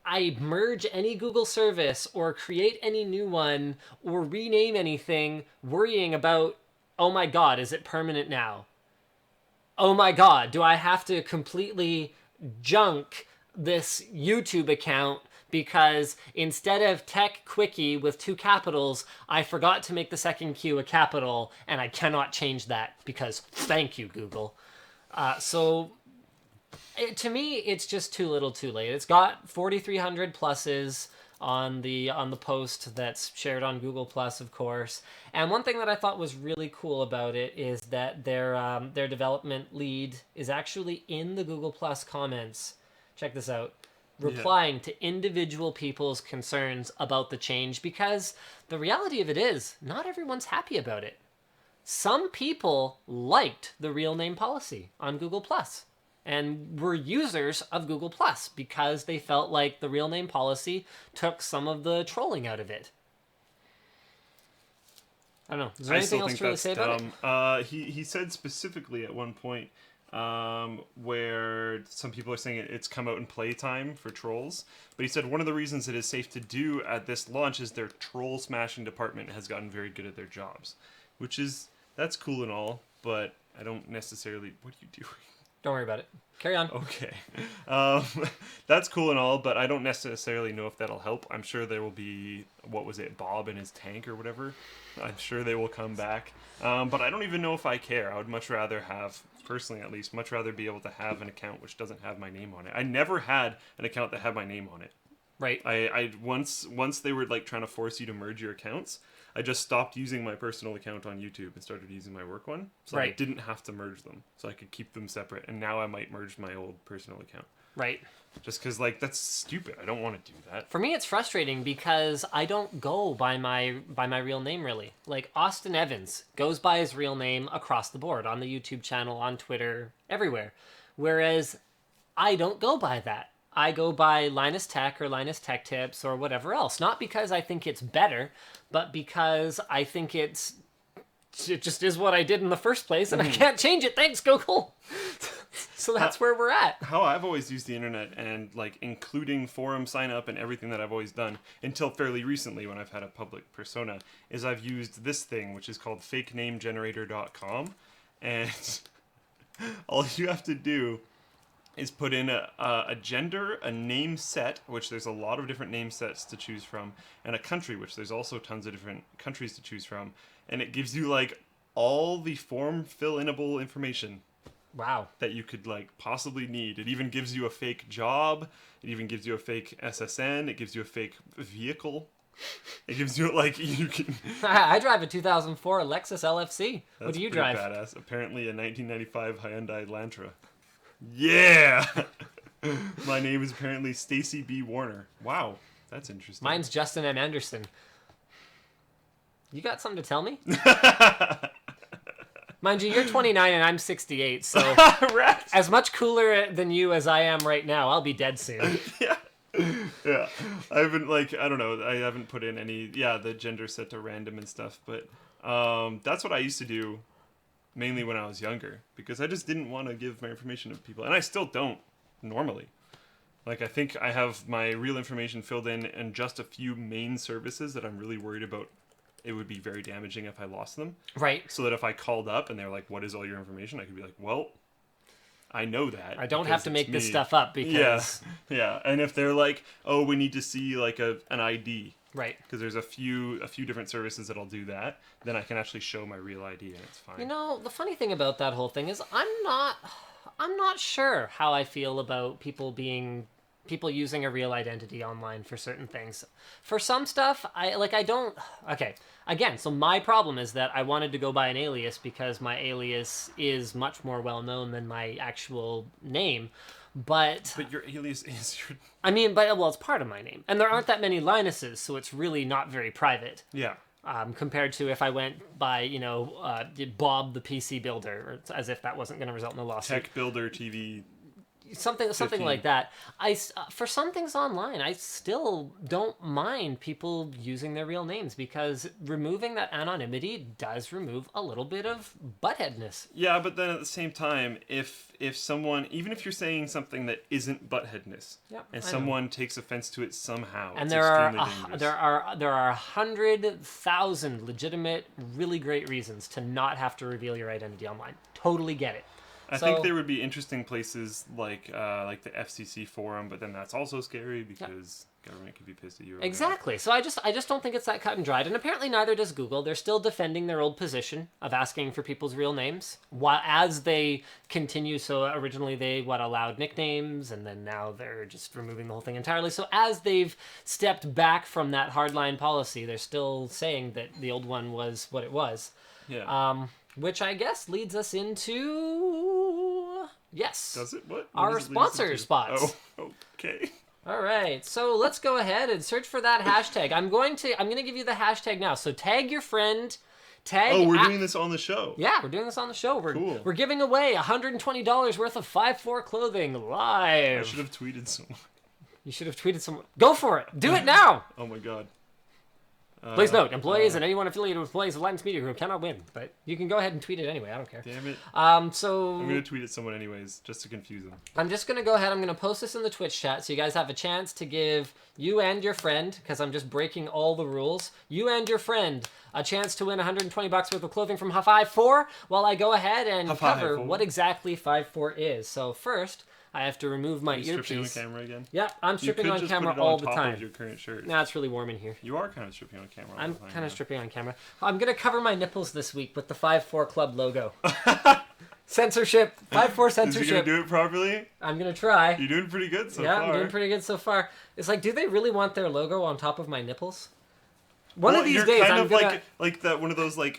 A: I merge any Google service or create any new one or rename anything, worrying about, oh my God, is it permanent now? Oh my God, do I have to completely junk this YouTube account because instead of Tech Quickie with 2 capitals, I forgot to make the second Q a capital, and I cannot change that because thank you, Google. To me, it's just too little too late. It's got 4,300 pluses on the post that's shared on Google Plus, of course. And one thing that I thought was really cool about it is that their development lead is actually in the Google Plus comments. Check this out. Replying to individual people's concerns about the change, because the reality of it is not everyone's happy about it. Some people liked the real name policy on Google Plus and were users of Google Plus because they felt like the real name policy took some of the trolling out of it. I don't know. Is there anything else to really say about it?
B: He said specifically at one point where some people are saying it's come out in playtime for trolls, but he said one of the reasons it is safe to do at this launch is their troll smashing department has gotten very good at their jobs, that's cool and all, but I don't necessarily. What are you doing?
A: Don't worry about it. Carry on.
B: Okay. That's cool and all, but I don't necessarily know if that'll help. I'm sure there will be, Bob in his tank or whatever. I'm sure they will come back. But I don't even know if I care. I would much rather have, personally at least, be able to have an account which doesn't have my name on it. I never had an account that had my name on it.
A: Right.
B: I once they were like trying to force you to merge your accounts, I just stopped using my personal account on YouTube and started using my work one. So I didn't have to merge them. So I could keep them separate. And now I might merge my old personal account.
A: Right.
B: Just because, that's stupid. I don't want to do that.
A: For me, it's frustrating because I don't go by my real name, really. Like, Austin Evans goes by his real name across the board, on the YouTube channel, on Twitter, everywhere. Whereas I don't go by that. I go by Linus Tech or Linus Tech Tips or whatever else. Not because I think it's better, but because I think it just is what I did in the first place, and I can't change it. Thanks, Google. So that's where we're at.
B: How I've always used the internet, and including forum sign up and everything that I've always done until fairly recently when I've had a public persona, is I've used this thing which is called fakenamegenerator.com, and all you have to do is put in a gender, a name set, which there's a lot of different name sets to choose from, and a country, which there's also tons of different countries to choose from, and it gives you all the form fill-inable information.
A: Wow.
B: that you could like possibly need. It even gives you a fake job. It even gives you a fake SSN. It gives you a fake vehicle. It gives you like you can.
A: I drive a 2004 Lexus LFC. What
B: That's
A: do you
B: pretty
A: drive?
B: Badass. Apparently a 1995 Hyundai Elantra. Yeah. My name is apparently Stacy B. Warner. Wow, that's interesting.
A: Mine's Justin M. Anderson. You got something to tell me? Mind you, you're 29 and I'm 68, so
B: Right.
A: as much cooler than you as I am right now, I'll be dead soon.
B: Yeah, I haven't I don't know. I haven't put in any. Yeah, the gender set to random and stuff. But that's what I used to do, mainly when I was younger, because I just didn't want to give my information to people, and I still don't normally. Like I think I have my real information filled in, and just a few main services that I'm really worried about. It would be very damaging if I lost them.
A: Right.
B: So that if I called up and they're like, "What is all your information?" I could be like, "Well, I know that.
A: I don't have to make this
B: me."
A: stuff up because...
B: Yeah. And if they're like, "Oh, we need to see like an ID,"
A: Right.
B: because there's a few different services that'll do that, then I can actually show my real ID and it's fine.
A: You know, the funny thing about that whole thing is I'm not sure how I feel about people using a real identity online for certain things. For some stuff, I don't... Okay, again, so my problem is that I wanted to go by an alias because my alias is much more well-known than my actual name, but
B: your alias is your...
A: I mean, well, it's part of my name. And there aren't that many Linuses, so it's really not very private.
B: Yeah.
A: Compared to if I went by, Bob the PC Builder, or as if that wasn't going to result in a lawsuit.
B: Tech Builder TV...
A: Something
B: 15.
A: like that. For some things online, I still don't mind people using their real names because removing that anonymity does remove a little bit of buttheadness.
B: Yeah, but then at the same time, if someone, even if you're saying something that isn't buttheadness,
A: Yep,
B: and
A: I know.
B: someone takes offense to it somehow,
A: And
B: it's
A: there
B: extremely dangerous.
A: are 100,000 legitimate, really great reasons to not have to reveal your identity online. Totally get it.
B: I think there would be interesting places like the FCC forum, but then that's also scary because government could be pissed at you. Or
A: Exactly. So I just don't think it's that cut and dried, and apparently neither does Google. They're still defending their old position of asking for people's real names, while as they continue. So originally they allowed nicknames, and then now they're just removing the whole thing entirely. So as they've stepped back from that hardline policy, they're still saying that the old one was what it was.
B: Yeah.
A: Which I guess leads us into... Yes.
B: Does it? What?
A: Our
B: does it lead us
A: sponsor
B: into?
A: spots.
B: Oh, okay.
A: All right. So let's go ahead and search for that hashtag. I'm going to give you the hashtag now. So tag your friend.
B: Oh, we're doing this on the show.
A: Yeah, we're doing this on the show.
B: Cool.
A: We're giving away $120 worth of 5-4 clothing live.
B: I should have tweeted someone.
A: You should have tweeted someone. Go for it. Do it now.
B: Oh my god.
A: Please note, employees and anyone affiliated with employees of Linus Media Group cannot win, but you can go ahead and tweet it anyway. I don't care.
B: Damn it.
A: So
B: I'm going to tweet at someone anyways, just to confuse them.
A: I'm just going to go ahead. I'm going to post this in the Twitch chat so you guys have a chance to give you and your friend, because I'm just breaking all the rules, you and your friend a chance to win $120 worth of clothing from 5-4 while I go ahead and cover what exactly 5-4 is. So first, I have to remove my earpiece.
B: Stripping on camera again?
A: Yeah, I'm stripping on camera all the time.
B: Of your current shirt.
A: Nah, it's really warm in here.
B: You are kind of stripping on camera.
A: I'm kind of stripping on camera. I'm going to cover my nipples this week with the 5-4 Club logo. Censorship. 5-4 censorship.
B: Is he going to do it properly?
A: I'm going to try.
B: You're doing pretty good so far.
A: Yeah, I'm doing pretty good so far. It's like, do they really want their logo on top of my nipples? One of these days, I'm gonna...
B: like that one of those I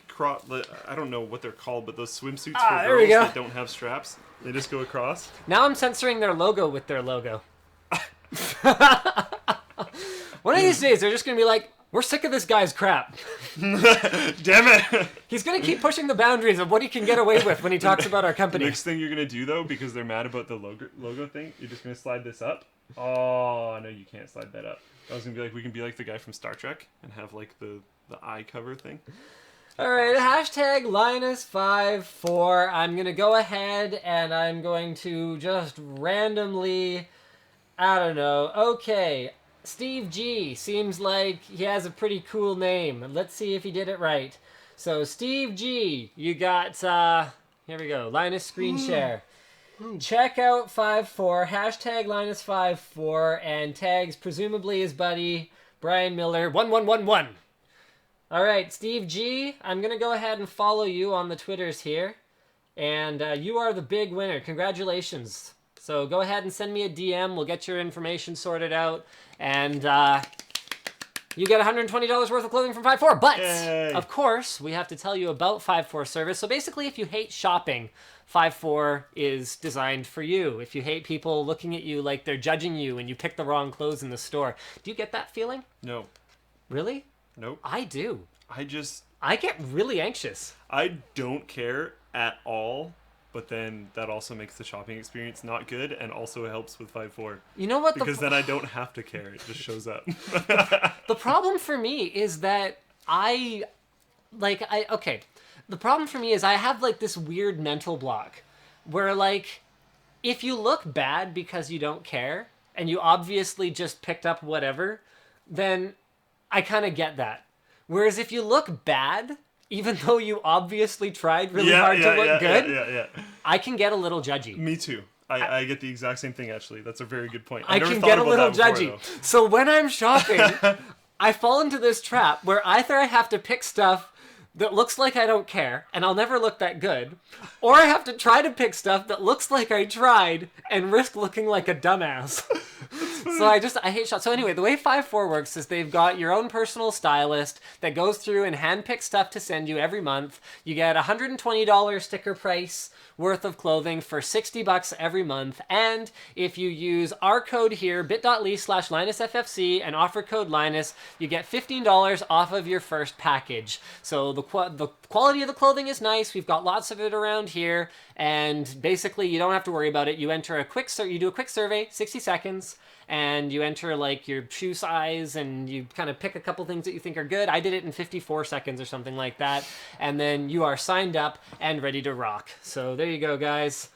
B: don't know what they're called, but those swimsuits
A: there
B: for
A: we
B: girls
A: go.
B: that don't have straps. They just go across.
A: Now I'm censoring their logo with their logo. One of these days, they're just gonna be like, "We're sick of this guy's crap."
B: Damn it!
A: He's gonna keep pushing the boundaries of what he can get away with when he talks about our company.
B: Next thing you're gonna do though, because they're mad about the logo thing, you're just gonna slide this up. Oh no, you can't slide that up. I was gonna be like, we can be like the guy from Star Trek and have like the eye cover thing.
A: Alright, hashtag Linus54. I'm gonna go ahead and I'm going to just randomly, I don't know. Okay, Steve G seems like he has a pretty cool name. Let's see if he did it right. So Steve G, you got, here we go, Linus screen share. Check out 5-4, hashtag Linus54, and tags presumably his buddy Brian Miller 1111. All right, Steve G, I'm going to go ahead and follow you on the Twitters here. And you are the big winner. Congratulations. So go ahead and send me a DM. We'll get your information sorted out. And you get $120 worth of clothing from 5-4. But,
B: Yay.
A: of course, we have to tell you about 5-4 service. So basically, if you hate shopping, 5-4 is designed for you. If you hate people looking at you like they're judging you and you pick the wrong clothes in the store. Do you get that feeling?
B: No.
A: Really?
B: Nope.
A: I do.
B: I
A: get really anxious.
B: I don't care at all, but then that also makes the shopping experience not good and also helps with 5-4.
A: You know what?
B: Because then I don't have to care. It just shows up.
A: The problem for me is that the problem for me is I have like this weird mental block where like if you look bad because you don't care and you obviously just picked up whatever, then I kind of get that. Whereas if you look bad, even though you obviously tried really hard to look good, I can get a little judgy.
B: Me too. I get the exact same thing, actually. That's a very good point.
A: I can get a little judgy. So when I'm shopping, I fall into this trap where either I have to pick stuff that looks like I don't care, and I'll never look that good, or I have to try to pick stuff that looks like I tried and risk looking like a dumbass. So I hate shots. So anyway, the way 5-4 works is they've got your own personal stylist that goes through and handpicks stuff to send you every month. You get $120 sticker price worth of clothing for $60 every month. And if you use our code here, bit.ly/LinusFFC and offer code Linus, you get $15 off of your first package. So the quality of the clothing is nice. We've got lots of it around here. And basically you don't have to worry about it. You enter you do a quick survey, 60 seconds. And you enter like your shoe size and you kind of pick a couple things that you think are good. I did it in 54 seconds or something like that. And then you are signed up and ready to rock. So there you go, guys.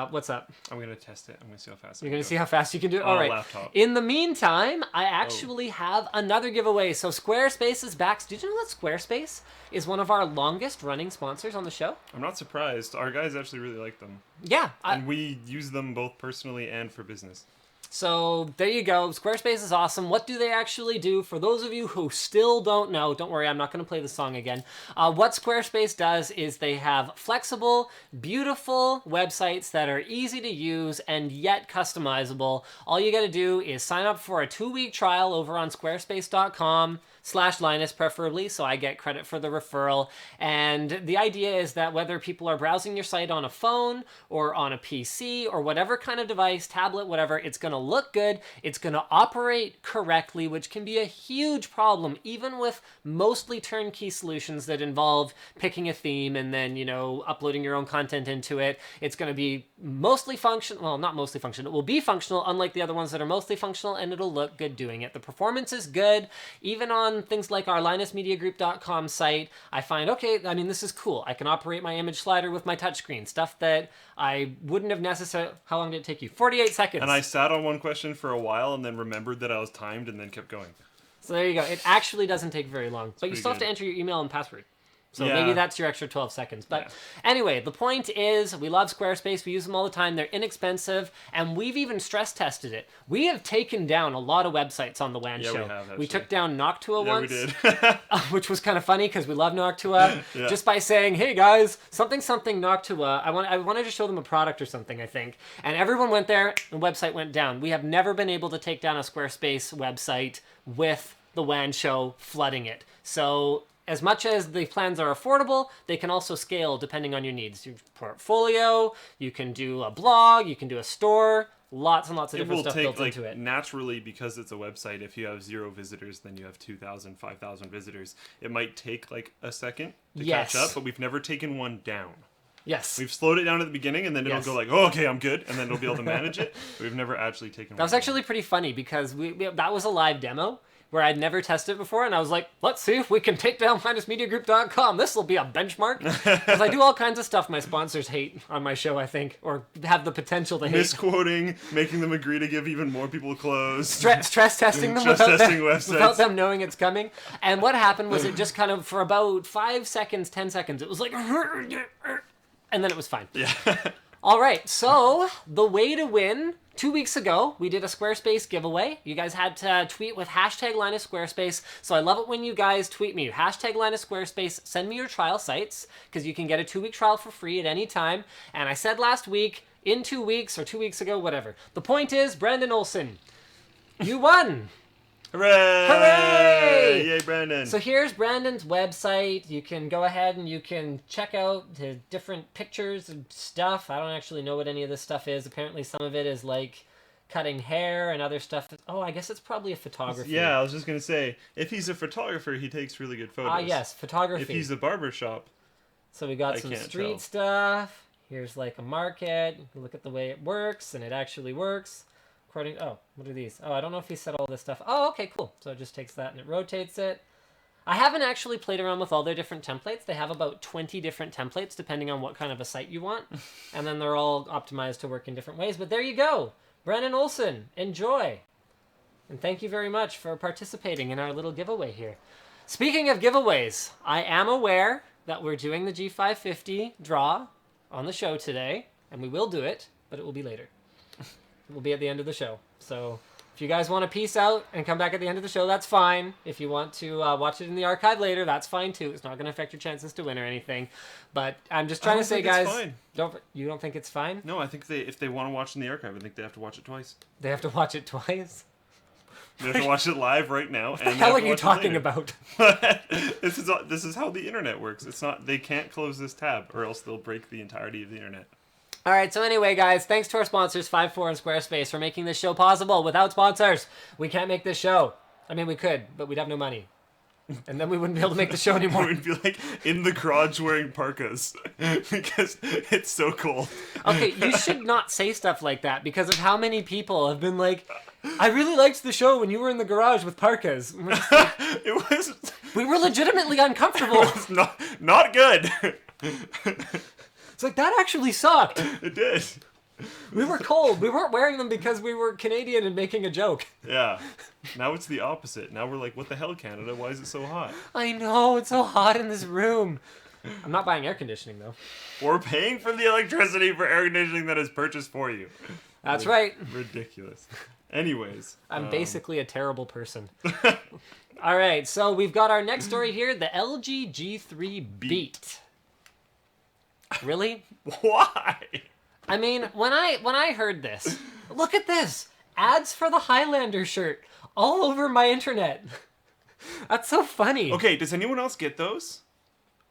A: What's up?
B: I'm going to test it. I'm going to see how fast
A: You're going to see how fast you can do it?
B: On
A: All
B: a
A: right.
B: laptop.
A: In the meantime, I actually have another giveaway. So Squarespace is back. Did you know that Squarespace is one of our longest running sponsors on the show?
B: I'm not surprised. Our guys actually really like them.
A: Yeah.
B: And we use them both personally and for business.
A: So there you go. Squarespace is awesome. What do they actually do? For those of you who still don't know, don't worry, I'm not going to play the song again. What Squarespace does is they have flexible, beautiful websites that are easy to use and yet customizable. All you got to do is sign up for a 2-week trial over on squarespace.com/Linus preferably, so I get credit for the referral. And the idea is that whether people are browsing your site on a phone or on a PC or whatever kind of device, tablet, whatever, it's going to look good, it's going to operate correctly, which can be a huge problem even with mostly turnkey solutions that involve picking a theme and then, uploading your own content into it. It's going to be mostly functional, well, not mostly functional, it will be functional unlike the other ones that are mostly functional, and it'll look good doing it. The performance is good, even on things like our LinusMediaGroup.com site. I find, this is cool. I can operate my image slider with my touchscreen, stuff that I wouldn't have necessarily... How long did it take you? 48 seconds.
B: And I sat on one question for a while and then remembered that I was timed and then kept going.
A: So there you go. It actually doesn't take very long. But you still have to enter your email and password. So maybe that's your extra 12 seconds. But anyway, the point is we love Squarespace. We use them all the time. They're inexpensive. And we've even stress tested it. We have taken down a lot of websites on the WAN Show.
B: We have,
A: we took down Noctua once.
B: We did.
A: Which was kind of funny because we love Noctua. Just by saying, hey guys, something Noctua. I wanted to show them a product or something, I think. And everyone went there. The website went down. We have never been able to take down a Squarespace website with the WAN Show flooding it. So... as much as the plans are affordable, they can also scale depending on your needs. Your portfolio, you can do a blog, you can do a store, lots and lots of different stuff built into it.
B: Naturally, because it's a website, if you have 0 visitors, then you have 2,000, 5,000 visitors. It might take like a second to catch up, but we've never taken one down.
A: Yes.
B: We've slowed it down at the beginning, and then it'll go like, oh, okay, I'm good, and then it'll be able to manage it. But we've never actually taken one.
A: That was actually pretty funny because that was a live demo where I'd never tested it before, and I was like, let's see if we can take down LinusMediaGroup.com. This will be a benchmark. Because I do all kinds of stuff my sponsors hate on my show, I think, or have the potential to hate.
B: Misquoting, making them agree to give even more people clothes.
A: Stress testing them without them knowing it's coming. And what happened was it just kind of, for about 5 seconds, 10 seconds, it was like, and then it was fine.
B: Yeah.
A: All right, so the way to win 2 weeks ago, we did a Squarespace giveaway. You guys had to tweet with hashtag Linus Squarespace. So I love it when you guys tweet me. Hashtag Linus Squarespace. Send me your trial sites because you can get a 2-week trial for free at any time. And I said last week, in 2 weeks or 2 weeks ago, whatever. The point is, Brandon Olson, you won.
B: Hooray!
A: Hooray!
B: Yay, Brandon.
A: So here's Brandon's website. You can go ahead and you can check out the different pictures and stuff. I don't actually know what any of this stuff is. Apparently some of it is like cutting hair and other stuff. Oh, I guess it's probably a photography.
B: Yeah, I was just going to say, if he's a photographer, he takes really good photos.
A: Ah, yes, photography.
B: If he's a barber shop.
A: So we got some street stuff. Here's like a market. Look at the way it works, and it actually works. Oh, what are these? Oh, I don't know if he said all this stuff. Oh, okay, cool. So it just takes that and it rotates it. I haven't actually played around with all their different templates. They have about 20 different templates depending on what kind of a site you want. And then they're all optimized to work in different ways. But there you go. Brandon Olson, enjoy. And thank you very much for participating in our little giveaway here. Speaking of giveaways, I am aware that we're doing the G550 draw on the show today. And we will do it, but it will be later. Will be at the end of the show. So if you guys want to peace out and come back at the end of the show, that's fine. If you want to watch it in the archive later, that's fine too. It's not going to affect your chances to win or anything. But I'm just trying to say, guys, you don't think it's fine?
B: No, I think if they want to watch in the archive, I think they have to watch it twice.
A: They have to watch it twice?
B: They have to watch it live right now.
A: What the hell are you talking about?
B: This is how the internet works. It's not. They can't close this tab, or else they'll break the entirety of the internet.
A: All right, so anyway, guys, thanks to our sponsors, 5-4 and Squarespace, for making this show possible. Without sponsors, we can't make this show. I mean, we could, but we'd have no money. And then we wouldn't be able to make the show anymore.
B: We'd be like in the garage wearing parkas because it's so cold.
A: Okay, you should not say stuff like that because of how many people have been like, I really liked the show when you were in the garage with parkas. We were legitimately uncomfortable.
B: It was not good.
A: It's like, that actually sucked.
B: It did.
A: We were cold. We weren't wearing them because we were Canadian and making a joke.
B: Yeah. Now it's the opposite. Now we're like, what the hell, Canada? Why is it so hot?
A: I know. It's so hot in this room. I'm not buying air conditioning, though.
B: Or paying for the electricity for air conditioning that is purchased for you.
A: That's right.
B: Ridiculous. Anyways.
A: I'm basically a terrible person. All right. So we've got our next story here. The LG G3 Beat. Really?
B: Why?
A: I mean, when I heard this, look at this. Ads for the HighLAnder shirt all over my internet. That's so funny.
B: Okay, does anyone else get those?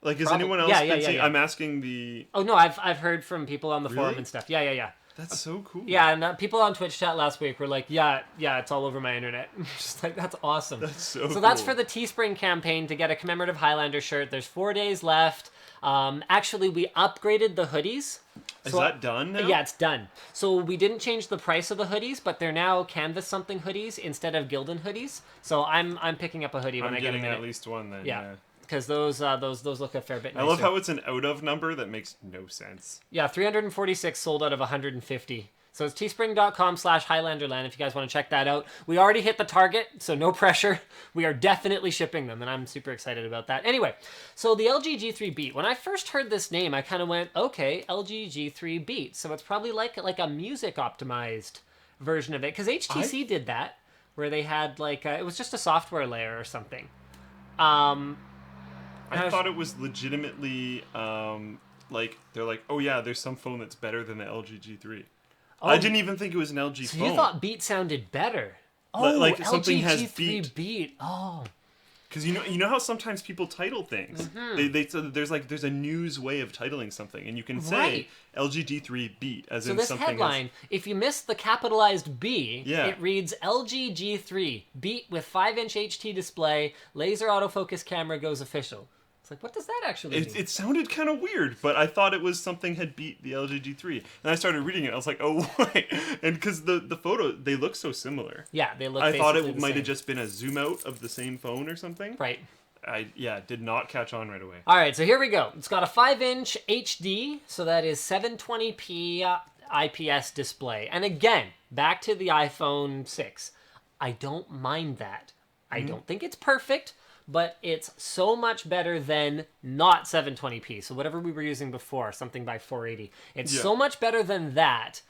B: Like, is anyone else been seeing? I'm asking the...
A: Oh, no, I've heard from people on the forum and stuff. Yeah.
B: That's so cool.
A: Yeah, and people on Twitch chat last week were like, yeah, it's all over my internet. Just like, that's awesome.
B: That's so cool.
A: That's for the Teespring campaign to get a commemorative HighLAnder shirt. There's 4 days left. Actually, we upgraded the hoodies.
B: Is that done now?
A: Yeah, it's done. So we didn't change the price of the hoodies, but they're now Canvas something hoodies instead of Gildan hoodies. So I'm picking up a hoodie when I get a minute.
B: I'm getting at least one then. Yeah.
A: Because those look a fair bit nicer.
B: I love how it's an out of number that makes no sense.
A: Yeah, 346 sold out of 150. So it's teespring.com/HighLanderland if you guys want to check that out. We already hit the target, so no pressure. We are definitely shipping them, and I'm super excited about that. Anyway, so the LG G3 Beat. When I first heard this name, I kind of went, okay, LG G3 Beat. So it's probably like a music-optimized version of it, because HTC did that, where they had it was just a software layer or something.
B: I thought it was legitimately they're like, oh yeah, there's some phone that's better than the LG G3. Oh, I didn't even think it was an LG phone.
A: You thought Beat sounded better. Oh,
B: like
A: LG
B: something has
A: G3 Beat. Oh.
B: Because you know how sometimes people title things. Mm-hmm. There's a news way of titling something, and you can say LG G3 Beat as in something. So this headline,
A: if you miss the capitalized B, it reads LG G3 Beat with 5-inch HT display, laser autofocus camera goes official. It's like, what does that actually mean?
B: It sounded kind of weird, but I thought it was something had beat the LG G3. And I started reading it. I was like, oh, wait. And because the photo, they look so similar.
A: Yeah, they look
B: I thought it might have just been a zoom out of the same phone or something.
A: Right.
B: I did not catch on right away.
A: All right, so here we go. It's got a 5-inch HD, so that is 720p IPS display. And again, back to the iPhone 6. I don't mind that. I don't think it's perfect, but it's so much better than not 720p. So whatever we were using before, something by 480. It's so much better than that.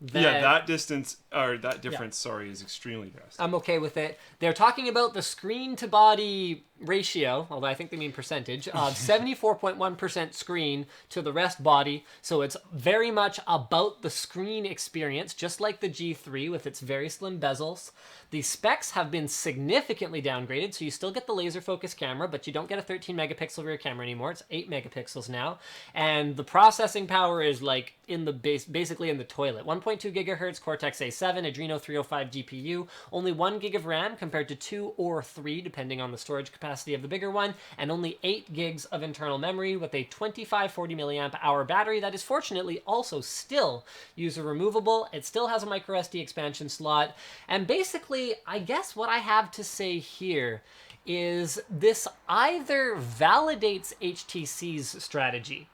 B: that distance or that difference, sorry, is extremely drastic.
A: I'm okay with it. They're talking about the screen to body ratio, although I think they mean percentage, of 74.1% screen to the rest body. So it's very much about the screen experience, just like the G3 with its very slim bezels. The specs have been significantly downgraded, so you still get the laser focus camera, but you don't get a 13 megapixel rear camera anymore. It's 8 megapixels now. And the processing power is like in the basically in the toilet. 1.2 gigahertz Cortex A7, Adreno 305 GPU, only 1 gig of RAM compared to 2 or 3, depending on the storage capacity of the bigger one, and only 8 gigs of internal memory with a 2540 milliamp hour battery that is fortunately also still user removable. It still has a micro SD expansion slot, and basically, I guess what I have to say here is this either validates HTC's strategy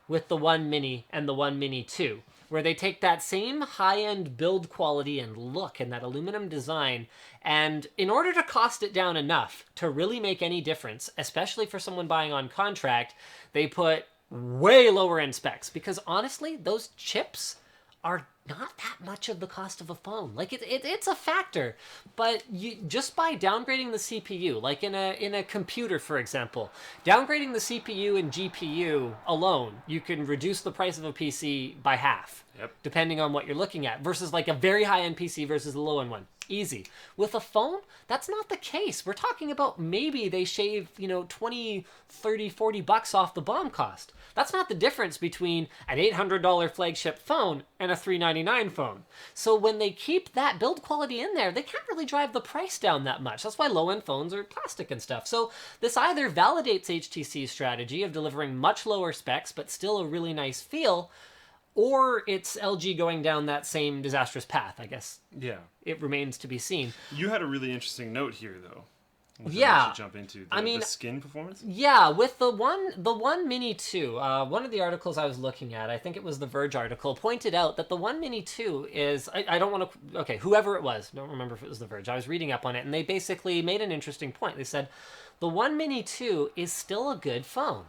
A: with the One Mini and the One Mini 2, where they take that same high-end build quality and look and that aluminum design, and in order to cost it down enough to really make any difference, especially for someone buying on contract, they put way lower end specs, because honestly, those chips are not that much of the cost of a phone. Like it's a factor, but you just by downgrading the CPU, like in a computer, for example, downgrading the CPU and GPU alone, you can reduce the price of a PC by half.
B: Yep.
A: Depending on what you're looking at, versus like a very high-end PC versus a low-end one. Easy. With a phone, that's not the case. We're talking about maybe they shave, 20, 30, 40 bucks off the BOM cost. That's not the difference between an $800 flagship phone and a $399 phone. So when they keep that build quality in there, they can't really drive the price down that much. That's why low-end phones are plastic and stuff. So this either validates HTC's strategy of delivering much lower specs but still a really nice feel, or it's LG going down that same disastrous path, I guess.
B: Yeah.
A: It remains to be seen.
B: You had a really interesting note here, though.
A: Yeah.
B: I should jump into the skin performance.
A: Yeah, with the One Mini 2, one of the articles I was looking at, I think it was the Verge article, pointed out that the One Mini 2 is, I don't want to, okay, whoever it was, don't remember if it was the Verge, I was reading up on it, and they basically made an interesting point. They said, the One Mini 2 is still a good phone.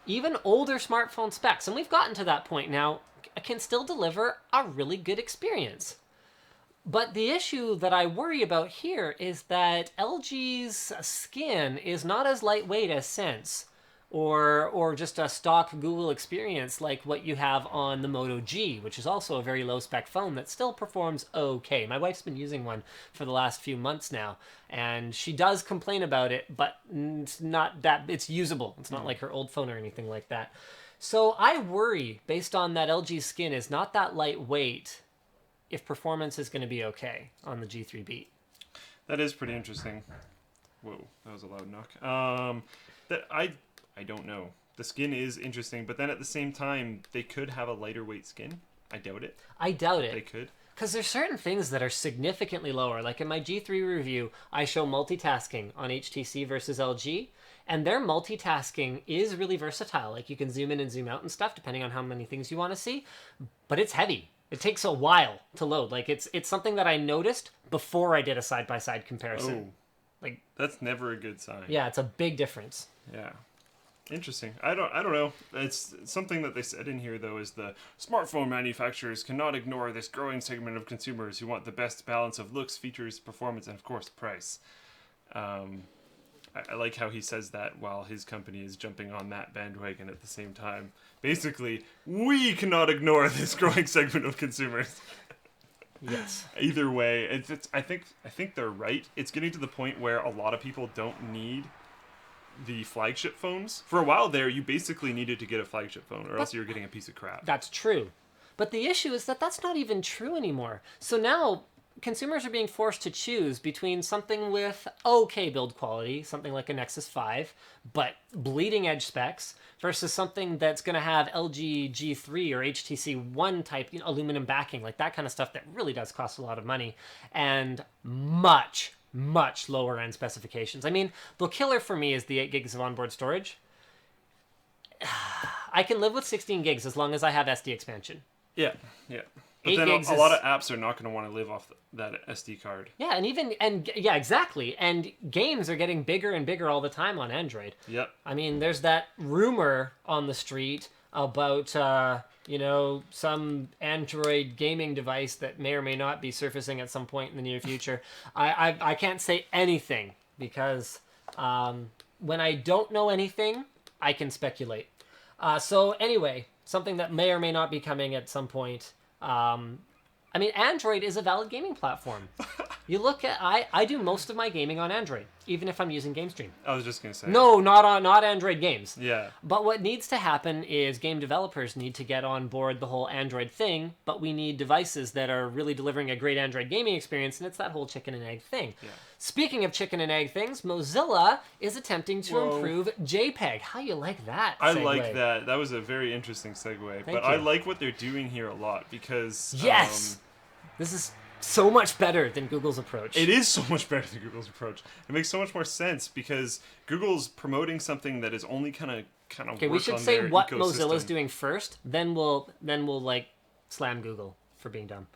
A: Even older smartphone specs, and we've gotten to that point now, can still deliver a really good experience. But the issue that I worry about here is that LG's skin is not as lightweight as Sense or just a stock Google experience like what you have on the Moto G, which is also a very low-spec phone that still performs okay. My wife's been using one for the last few months now, and she does complain about it, but it's not that it's usable. It's not like her old phone or anything like that. So I worry, based on that LG skin is not that lightweight, if performance is going to be okay on the G3 Beat.
B: That is pretty interesting. Whoa, that was a loud knock. That I don't know. The skin is interesting, but then at the same time, they could have a lighter weight skin. I doubt it.
A: I doubt it.
B: They could.
A: Because there's certain things that are significantly lower. Like in my G3 review, I show multitasking on HTC versus LG, and their multitasking is really versatile. Like you can zoom in and zoom out and stuff, depending on how many things you want to see, but it's heavy. It takes a while to load. Like it's something that I noticed before I did a side-by-side comparison.
B: Oh,
A: like
B: that's never a good sign.
A: Yeah, it's a big difference.
B: Yeah. Interesting. I don't know. It's something that they said in here, though, is the smartphone manufacturers cannot ignore this growing segment of consumers who want the best balance of looks, features, performance, and of course price. I like how he says that while his company is jumping on that bandwagon at the same time. Basically, we cannot ignore this growing segment of consumers.
A: Yes.
B: Either way, I think they're right. It's getting to the point where a lot of people don't need the flagship phones. For a while there, you basically needed to get a flagship phone, or else you were getting a piece of crap.
A: That's true. But the issue is that that's not even true anymore. So now consumers are being forced to choose between something with okay build quality, something like a Nexus 5, but bleeding edge specs, versus something that's going to have LG G3 or HTC One type aluminum backing, like that kind of stuff that really does cost a lot of money, and much lower end specifications. I mean, the killer for me is the 8 gigs of onboard storage. I can live with 16 gigs as long as I have SD expansion.
B: Yeah. But then a lot of apps are not going to want to live off that SD card.
A: Yeah, yeah, exactly. And games are getting bigger and bigger all the time on Android.
B: Yep.
A: I mean, there's that rumor on the street about some Android gaming device that may or may not be surfacing at some point in the near future. I can't say anything because when I don't know anything, I can speculate. So anyway, something that may or may not be coming at some point. Android is a valid gaming platform. You look at I do most of my gaming on Android, even if I'm using GameStream.
B: I was just gonna say.
A: No, not Android games.
B: Yeah.
A: But what needs to happen is game developers need to get on board the whole Android thing, but we need devices that are really delivering a great Android gaming experience, and it's that whole chicken and egg thing.
B: Yeah.
A: Speaking of chicken and egg things, Mozilla is attempting to improve JPEG. How you like that segue?
B: I like that. That was a very interesting segue.
A: Thank you.
B: I like what they're doing here a lot because...
A: Yes! This is so much better than Google's approach.
B: It is so much better than Google's approach. It makes so much more sense because Google's promoting something that is only kind of
A: Okay, we should say what Mozilla's doing first, then we'll like slam Google for being dumb.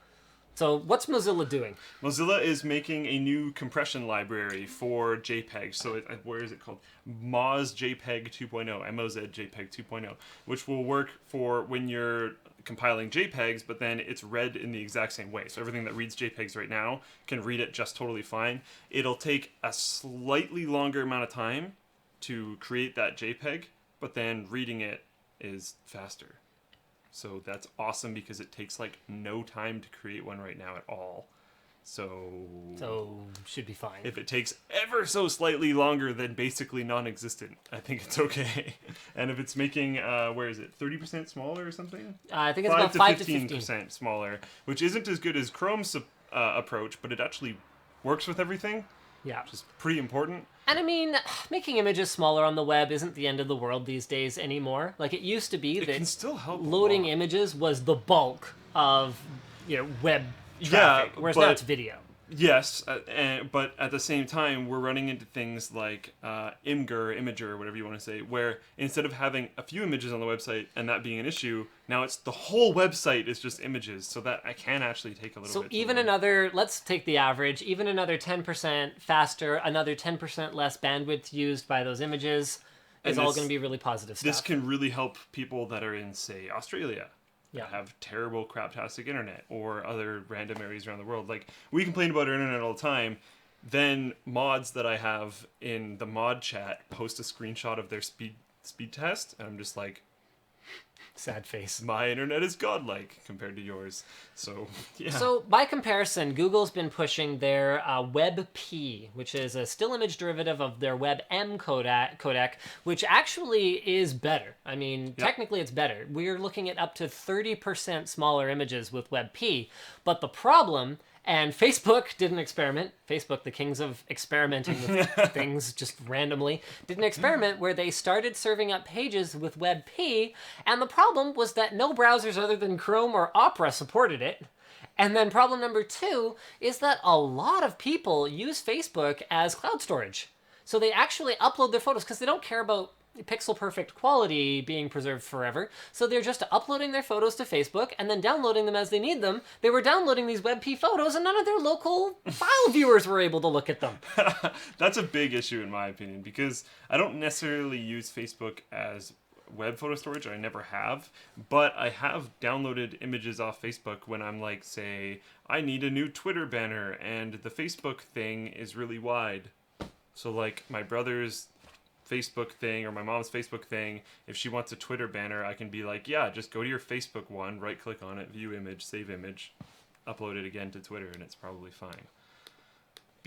A: So what's Mozilla doing?
B: Mozilla is making a new compression library for JPEG. So where is it called? Moz JPEG 2.0, MOZ JPEG 2.0, which will work for when you're compiling JPEGs, but then it's read in the exact same way. So everything that reads JPEGs right now can read it just totally fine. It'll take a slightly longer amount of time to create that JPEG, but then reading it is faster. So that's awesome because it takes like no time to create one right now at all. So
A: should be fine.
B: If it takes ever so slightly longer than basically non-existent, I think it's okay. And if it's making, 30% smaller or something?
A: I think it's about 5 to
B: 15% smaller, which isn't as good as Chrome's approach, but it actually works with everything.
A: Yeah.
B: Which is pretty important.
A: And making images smaller on the web isn't the end of the world these days anymore. Like it used to be that
B: it can still help
A: loading images was the bulk of web traffic, whereas now it's video.
B: Yes, but at the same time, we're running into things like Imager, whatever you want to say, where instead of having a few images on the website and that being an issue, now it's the whole website is just images, so that I can actually take a little bit.
A: So even let's take the average, even another 10% faster, another 10% less bandwidth used by those images is all going to be really positive stuff.
B: This can really help people that are in, say, Australia.
A: Yeah.
B: Have terrible craptastic internet or other random areas around the world. Like, we complain about our internet all the time. Then mods that I have in the mod chat post a screenshot of their speed test, and I'm just like,
A: sad face.
B: My internet is godlike compared to yours. So, yeah.
A: So, by comparison, Google's been pushing their WebP, which is a still image derivative of their WebM codec, which actually is better. Technically it's better. We're looking at up to 30% smaller images with WebP. But the problem... And Facebook did an experiment. Facebook, the kings of experimenting with things just randomly, did an experiment where they started serving up pages with WebP, and the problem was that no browsers other than Chrome or Opera supported it. And then problem number 2 is that a lot of people use Facebook as cloud storage. So they actually upload their photos because they don't care about pixel perfect quality being preserved forever. So they're just uploading their photos to Facebook and then downloading them as they need them. They were downloading these WebP photos and none of their local file viewers were able to look at them.
B: That's a big issue in my opinion because I don't necessarily use Facebook as web photo storage. I never have, but I have downloaded images off Facebook when I'm like, say, I need a new Twitter banner and the Facebook thing is really wide. So like my brother's Facebook thing or my mom's Facebook thing, if she wants a Twitter banner, I can be like, yeah, just go to your Facebook one, right click on it, view image, save image, upload it again to Twitter, and it's probably fine.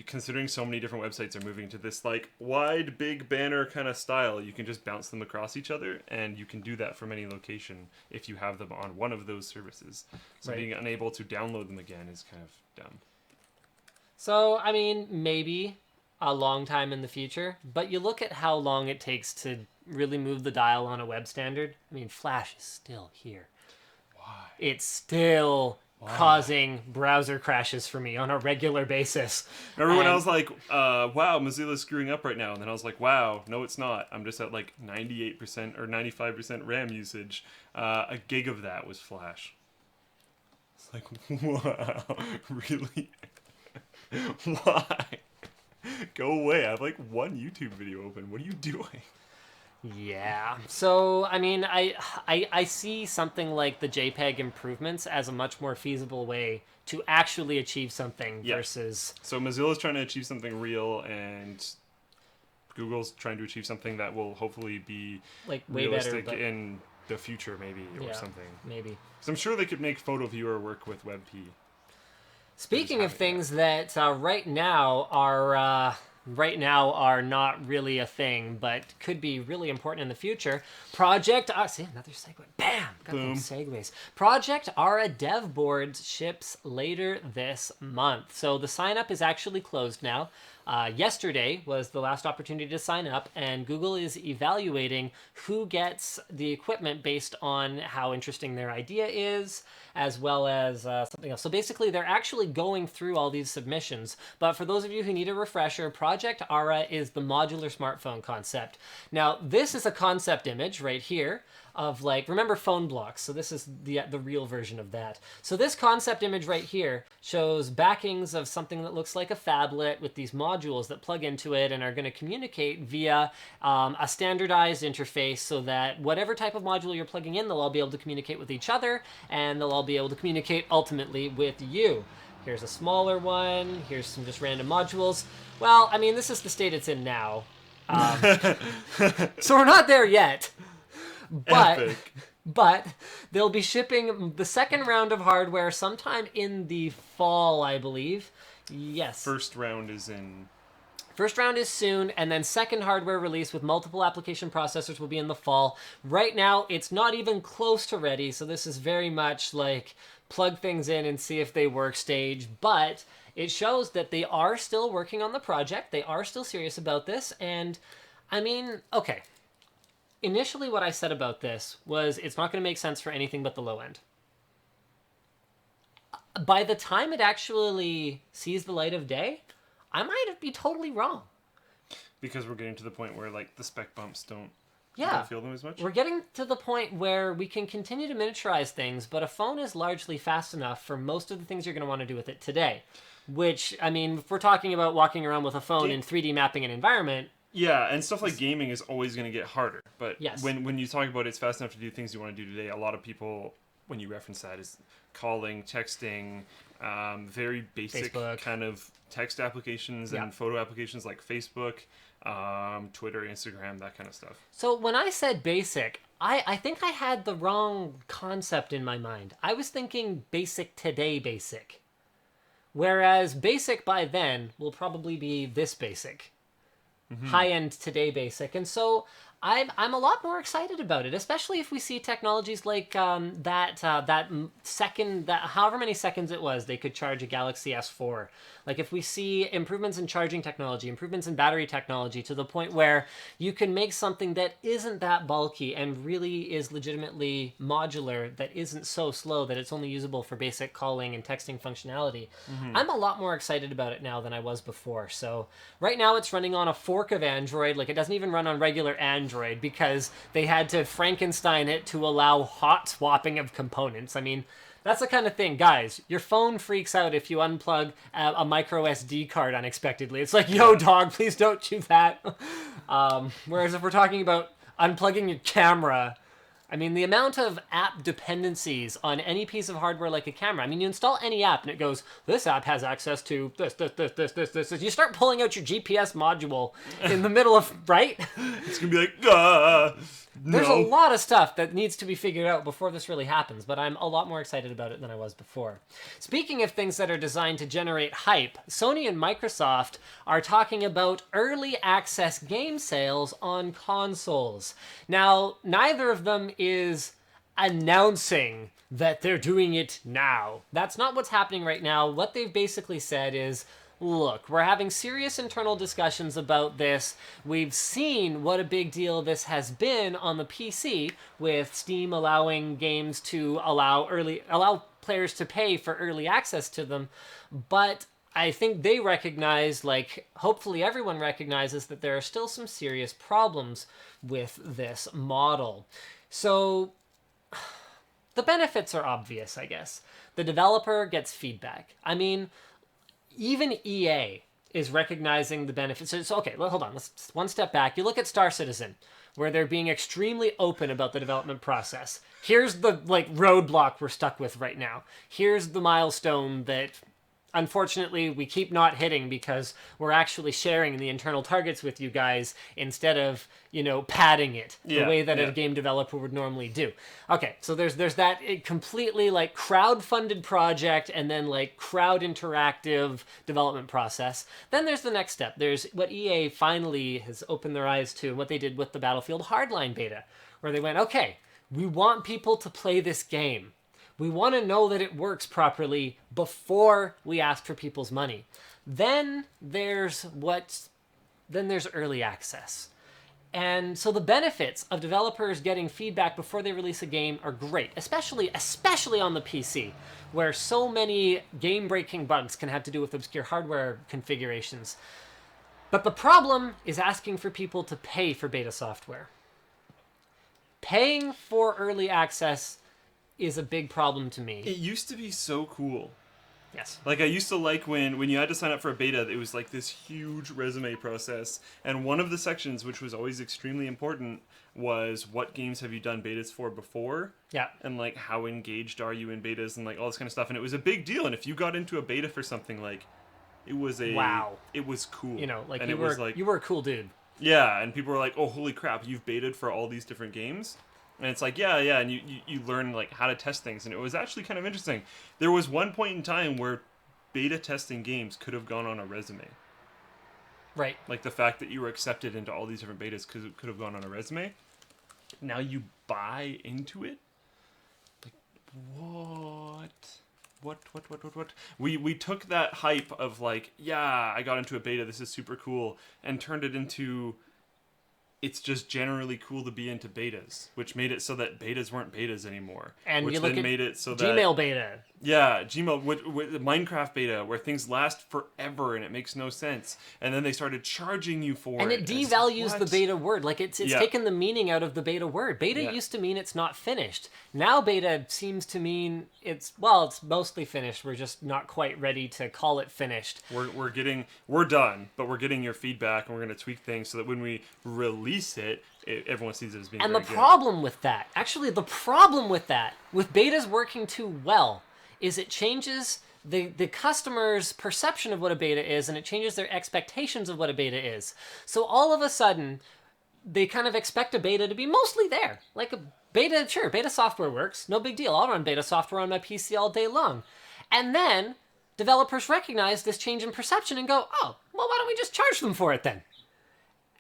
B: Considering so many different websites are moving to this like wide big banner kind of style, you can just bounce them across each other, and you can do that from any location if you have them on one of those services. So
A: right.
B: Being unable to download them again is kind of dumb.
A: So maybe a long time in the future, but you look at how long it takes to really move the dial on a web standard. Flash is still here.
B: Why?
A: It's still causing browser crashes for me on a regular basis.
B: Remember when I was like, wow, Mozilla's screwing up right now, and then I was like, wow, no it's not. I'm just at like 98% or 95% RAM usage. A gig of that was Flash. It's like, wow, really? Why? Go away. I have like one YouTube video open. What are you doing?
A: Yeah. So, I mean, I see something like the JPEG improvements as a much more feasible way to actually achieve something versus...
B: So Mozilla's trying to achieve something real, and Google's trying to achieve something that will hopefully be
A: like way
B: realistic
A: better, but...
B: in the future, maybe, or something.
A: Maybe.
B: Because I'm sure they could make photo viewer work with WebP.
A: Speaking of things that right now are not really a thing, but could be really important in the future. See, another segue. Bam! Got
B: Boom.
A: those segues. Project Ara Dev Board ships later this month. So the sign up is actually closed now. Yesterday was the last opportunity to sign up, and Google is evaluating who gets the equipment based on how interesting their idea is, as well as something else. So basically, they're actually going through all these submissions. But for those of you who need a refresher, Project Ara is the modular smartphone concept. Now, this is a concept image right here of, like, remember phone blocks. So this is the real version of that. So this concept image right here shows backings of something that looks like a phablet with these modules that plug into it and are going to communicate via a standardized interface, so that whatever type of module you're plugging in, they'll all be able to communicate with each other, and they'll all be able to communicate ultimately with you. Here's a smaller one. Here's some just random modules. Well, I mean, this is the state it's in now. So we're not there yet. But they'll be shipping the second round of hardware sometime in the fall, I believe. Yes.
B: First round is
A: soon, and then second hardware release with multiple application processors will be in the fall. Right now, it's not even close to ready, so this is very much like plug things in and see if they work stage, but it shows that they are still working on the project. They are still serious about this, and I mean, okay. Initially, what I said about this was it's not going to make sense for anything but the low end. By the time it actually sees the light of day, I might be totally wrong.
B: Because we're getting to the point where, like, the spec bumps don't feel them as much?
A: We're getting to the point where we can continue to miniaturize things, but a phone is largely fast enough for most of the things you're going to want to do with it today. Which, I mean, if we're talking about walking around with a phone in 3D mapping an environment...
B: Yeah, and stuff like gaming is always going to get harder. But
A: yes.
B: when you talk about it's fast enough to do things you want to do today, a lot of people, when you reference that, is calling, texting, very basic
A: Facebook.
B: Kind of text applications and photo applications like Facebook, Twitter, Instagram, that kind of stuff.
A: So when I said basic, I think I had the wrong concept in my mind. I was thinking basic today basic. Whereas basic by then will probably be this basic. High-end today basic. And so I'm a lot more excited about it, especially if we see technologies like that however many seconds it was they could charge a Galaxy S4. Like if we see improvements in charging technology, improvements in battery technology to the point where you can make something that isn't that bulky and really is legitimately modular, that isn't so slow that it's only usable for basic calling and texting functionality. I'm a lot more excited about it now than I was before. So right now it's running on a fork of Android. Like it doesn't even run on regular Android because they had to Frankenstein it to allow hot swapping of components. I mean, that's the kind of thing, guys, your phone freaks out if you unplug a micro SD card unexpectedly. It's like, yo, dog, please don't do that. Whereas if we're talking about unplugging your camera, I mean, the amount of app dependencies on any piece of hardware like a camera. I mean, you install any app and it goes, this app has access to this. You start pulling out your GPS module in the middle of, right?
B: It's going to be like,
A: There's a lot of stuff that needs to be figured out before this really happens, but I'm a lot more excited about it than I was before. Speaking of things that are designed to generate hype, Sony and Microsoft are talking about early access game sales on consoles. Now, neither of them is announcing that they're doing it now. That's not what's happening right now. What they've basically said is, look, we're having serious internal discussions about this. We've seen what a big deal this has been on the PC, with Steam allowing games to allow players to pay for early access to them. But I think they recognize, like, hopefully everyone recognizes, that there are still some serious problems with this model. So the benefits are obvious, I guess. The developer gets feedback. I mean, even EA is recognizing the benefits. So okay, well, hold on. Let's one step back. You look at Star Citizen, where they're being extremely open about the development process. Here's the roadblock we're stuck with right now. Here's the milestone that unfortunately we keep not hitting because we're actually sharing the internal targets with you guys instead of, padding it the way that a game developer would normally do. Okay, so there's that completely crowd-funded project and then crowd interactive development process. Then there's the next step. There's what EA finally has opened their eyes to and what they did with the Battlefield Hardline beta, where they went, okay, we want people to play this game. We want to know that it works properly before we ask for people's money. Then there's early access. And so the benefits of developers getting feedback before they release a game are great, especially on the PC, where so many game-breaking bugs can have to do with obscure hardware configurations. But the problem is asking for people to pay for beta software. Paying for early access is a big problem to me.
B: It used to be so cool.
A: Yes.
B: I used to like when you had to sign up for a beta, it was this huge resume process. And one of the sections, which was always extremely important, was what games have you done betas for before?
A: Yeah.
B: And how engaged are you in betas and all this kind of stuff. And it was a big deal. And if you got into a beta for something, it was
A: wow.
B: It was cool.
A: And you were a cool dude.
B: Yeah, and people were like, oh, holy crap, you've betaed for all these different games? And it's yeah, and you learn how to test things, and it was actually kind of interesting. There was one point in time where beta testing games could have gone on a resume.
A: Right.
B: The fact that you were accepted into all these different betas could have gone on a resume. Now you buy into it? What? What? We took that hype of yeah, I got into a beta, this is super cool, and turned it into it's just generally cool to be into betas, which made it so that betas weren't betas anymore.
A: And
B: which
A: you look
B: then
A: at
B: made it so
A: Gmail beta.
B: Yeah, Gmail with Minecraft beta, where things last forever and it makes no sense. And then they started charging you for it.
A: And it devalues the beta word. It's taken the meaning out of the beta word. Beta used to mean it's not finished. Now beta seems to mean it's mostly finished. We're just not quite ready to call it finished.
B: We're done, but we're getting your feedback and we're going to tweak things so that when we release it, everyone sees it as being
A: and
B: very
A: the
B: good.
A: problem with that, with betas working too well, is it changes the customer's perception of what a beta is, and it changes their expectations of what a beta is. So all of a sudden, they kind of expect a beta to be mostly there. A beta, sure, beta software works, no big deal. I'll run beta software on my PC all day long. And then developers recognize this change in perception and go, oh, well, why don't we just charge them for it then?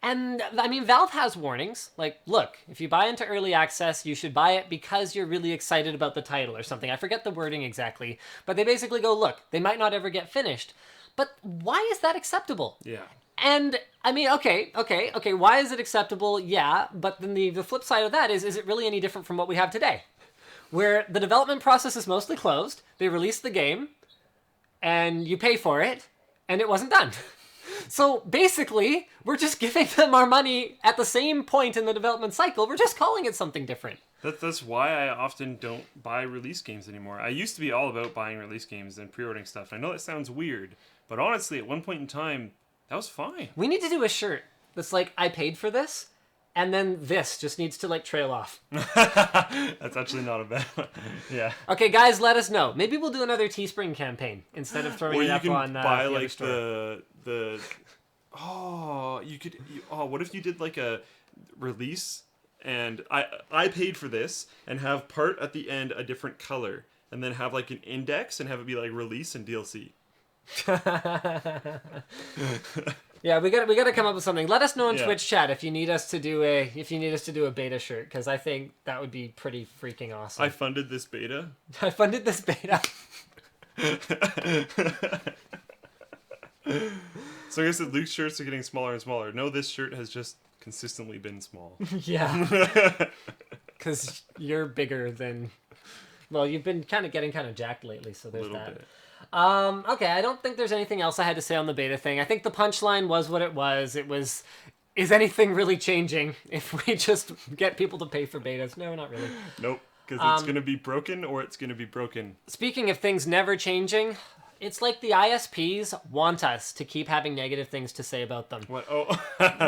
A: And, Valve has warnings. Look, if you buy into early access, you should buy it because you're really excited about the title or something. I forget the wording exactly. But they basically go, look, they might not ever get finished. But why is that acceptable?
B: Yeah.
A: And, okay, why is it acceptable? Yeah, but then the flip side of that is it really any different from what we have today? Where the development process is mostly closed, they release the game, and you pay for it, and it wasn't done. So basically, we're just giving them our money at the same point in the development cycle. We're just calling it something different.
B: That's why I often don't buy release games anymore. I used to be all about buying release games and pre-ordering stuff. I know that sounds weird, but honestly, at one point in time, that was fine.
A: We need to do a shirt that's I paid for this, and then this just needs to trail off.
B: That's actually not a bad one. Yeah.
A: Okay, guys, let us know. Maybe we'll do another Teespring campaign instead of throwing it up on
B: buy
A: the other store.
B: What if you did a release and I paid for this and have part at the end a different color and then have an index and have it be release and DLC.
A: Yeah, we got to come up with something. Let us know in Twitch chat if you need us to do a beta shirt, because I think that would be pretty freaking awesome.
B: I funded this beta. So I guess that Luke's shirts are getting smaller and smaller. No, this shirt has just consistently been small.
A: Yeah. Because you're bigger than... Well, you've been getting jacked lately, so there's that. Bit. Okay, I don't think there's anything else I had to say on the beta thing. I think the punchline was what it was. Is anything really changing if we just get people to pay for betas? No, not really.
B: Nope, because it's going to be broken or it's going to be broken.
A: Speaking of things never changing... It's like the ISPs want us to keep having negative things to say about them.
B: What? Oh.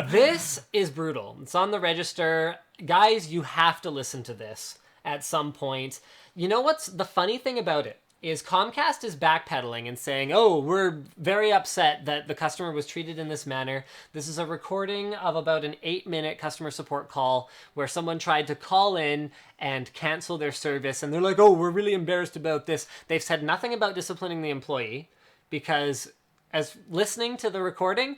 A: This is brutal. It's on the register. Guys, you have to listen to this at some point. You know what's the funny thing about it? Is Comcast is backpedaling and saying, oh, we're very upset that the customer was treated in this manner. This is a recording of about an 8-minute customer support call where someone tried to call in and cancel their service. And they're like, oh, we're really embarrassed about this. They've said nothing about disciplining the employee because as listening to the recording,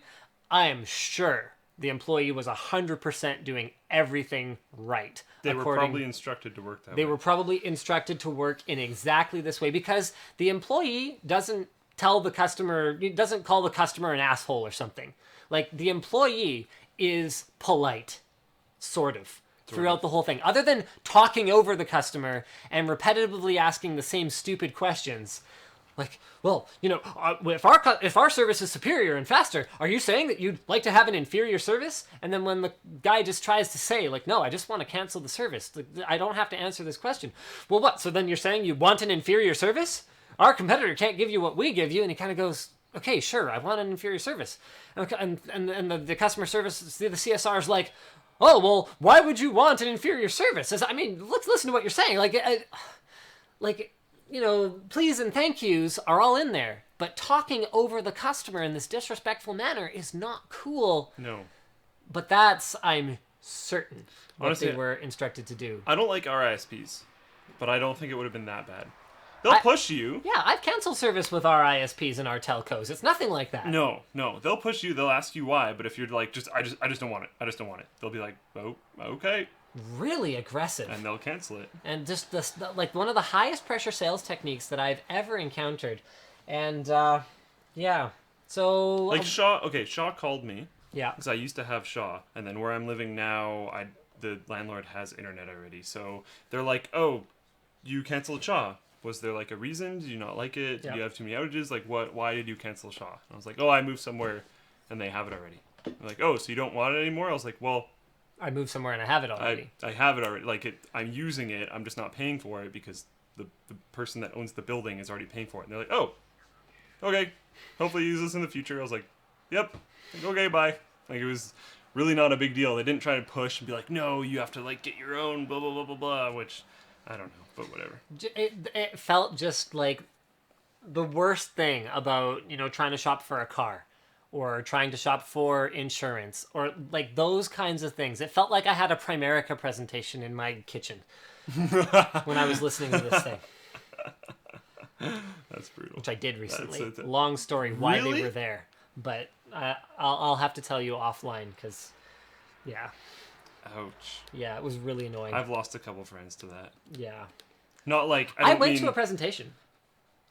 A: I am sure the employee was 100% doing everything right.
B: They were probably instructed to work that way.
A: They were probably instructed to work in exactly this way because the employee doesn't call the customer an asshole or something. Like, the employee is polite, sort of, throughout the whole thing. Other than talking over the customer and repetitively asking the same stupid questions. Like, well, if our service is superior and faster, are you saying that you'd like to have an inferior service? And then when the guy just tries to say, like, no, I just want to cancel the service. I don't have to answer this question. Well, what? So then you're saying you want an inferior service? Our competitor can't give you what we give you. And he kind of goes, okay, sure, I want an inferior service. And the customer service, the CSR is like, oh, well, why would you want an inferior service? I mean, let's listen to what you're saying. Please and thank yous are all in there. But talking over the customer in this disrespectful manner is not cool.
B: No.
A: But that's, I'm certain, what
B: Honestly,
A: they were instructed to do.
B: I don't like our ISPs, but I don't think it would have been that bad. They'll push you.
A: Yeah, I've canceled service with our ISPs and our telcos. It's nothing like that.
B: No. They'll push you. They'll ask you why. But if you're like, I just don't want it. I just don't want it. They'll be like, oh, okay.
A: Really aggressive.
B: And they'll cancel it.
A: And just like one of the highest pressure sales techniques that I've ever encountered. And yeah. So
B: like Shaw called me.
A: Yeah.
B: Because I used to have Shaw, and then where I'm living now, the landlord has internet already. So they're like, oh, you canceled Shaw. Was there like a reason? Did you not like it? Did you have too many outages? Like what? Why did you cancel Shaw? And I was like, oh, I moved somewhere, and they have it already. They're like, oh, so you don't want it anymore? I was like, well,
A: I moved somewhere and I have it already.
B: I have it already. Like I'm using it. I'm just not paying for it because the person that owns the building is already paying for it. And they're like, oh, okay. Hopefully you use this in the future. I was like, yep. Like, okay, bye. Like it was really not a big deal. They didn't try to push and be like, no, you have to like get your own blah blah blah blah blah. Which I don't know, but whatever.
A: It felt just like the worst thing about trying to shop for a car. Or trying to shop for insurance, or like those kinds of things. It felt like I had a Primerica presentation in my kitchen when I was listening to this thing.
B: That's brutal.
A: Which I did recently. Long story why they were there, but I'll have to tell you offline because, yeah.
B: Ouch.
A: Yeah, it was really annoying.
B: I've lost a couple friends to that.
A: Yeah.
B: Not like
A: I went to a presentation.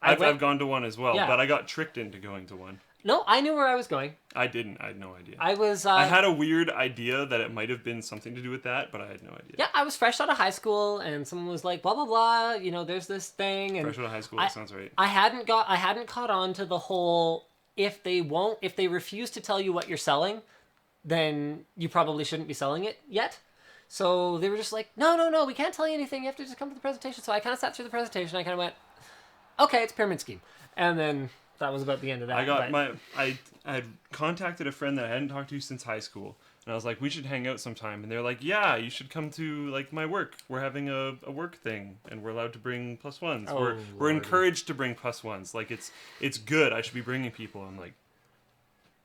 B: I've gone to one as well,
A: yeah.
B: But I got tricked into going to one.
A: No, I knew where I was going.
B: I didn't. I had no idea.
A: I
B: had a weird idea that it might have been something to do with that, but I had no idea.
A: Yeah, I was fresh out of high school, and someone was like, blah, blah, blah, there's this thing. And
B: fresh out of high school, that sounds right.
A: I hadn't caught on to the whole, if they refuse to tell you what you're selling, then you probably shouldn't be selling it yet. So they were just like, no, we can't tell you anything. You have to just come to the presentation. So I kind of sat through the presentation. I kind of went, okay, it's a pyramid scheme. And then that was about the end of that.
B: I had contacted a friend that I hadn't talked to since high school, and I was like, we should hang out sometime. And they're like, yeah, you should come to like my work. We're having a work thing, and we're allowed to bring +1s.
A: Oh,
B: we're encouraged to bring +1s. Like it's good. I should be bringing people. I'm like,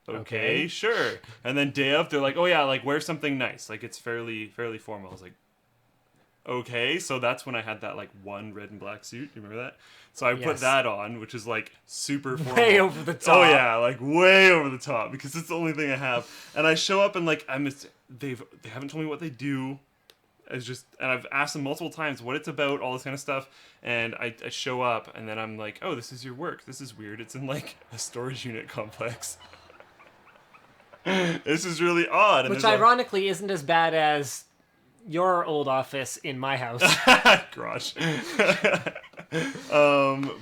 B: okay, sure. And then day of, they're like, oh yeah, like wear something nice. Like it's fairly formal. I was like, okay. So that's when I had that like one red and black suit. You remember that? So I put that on, which is like super formal.
A: Way over the top.
B: Oh yeah, like way over the top because it's the only thing I have. And I show up and like they haven't told me what they do. And I've asked them multiple times what it's about, all this kind of stuff. And I show up and then I'm like, oh, this is your work. This is weird. It's in like a storage unit complex. This is really odd. And
A: which ironically isn't as bad as your old office in my house.
B: Garage.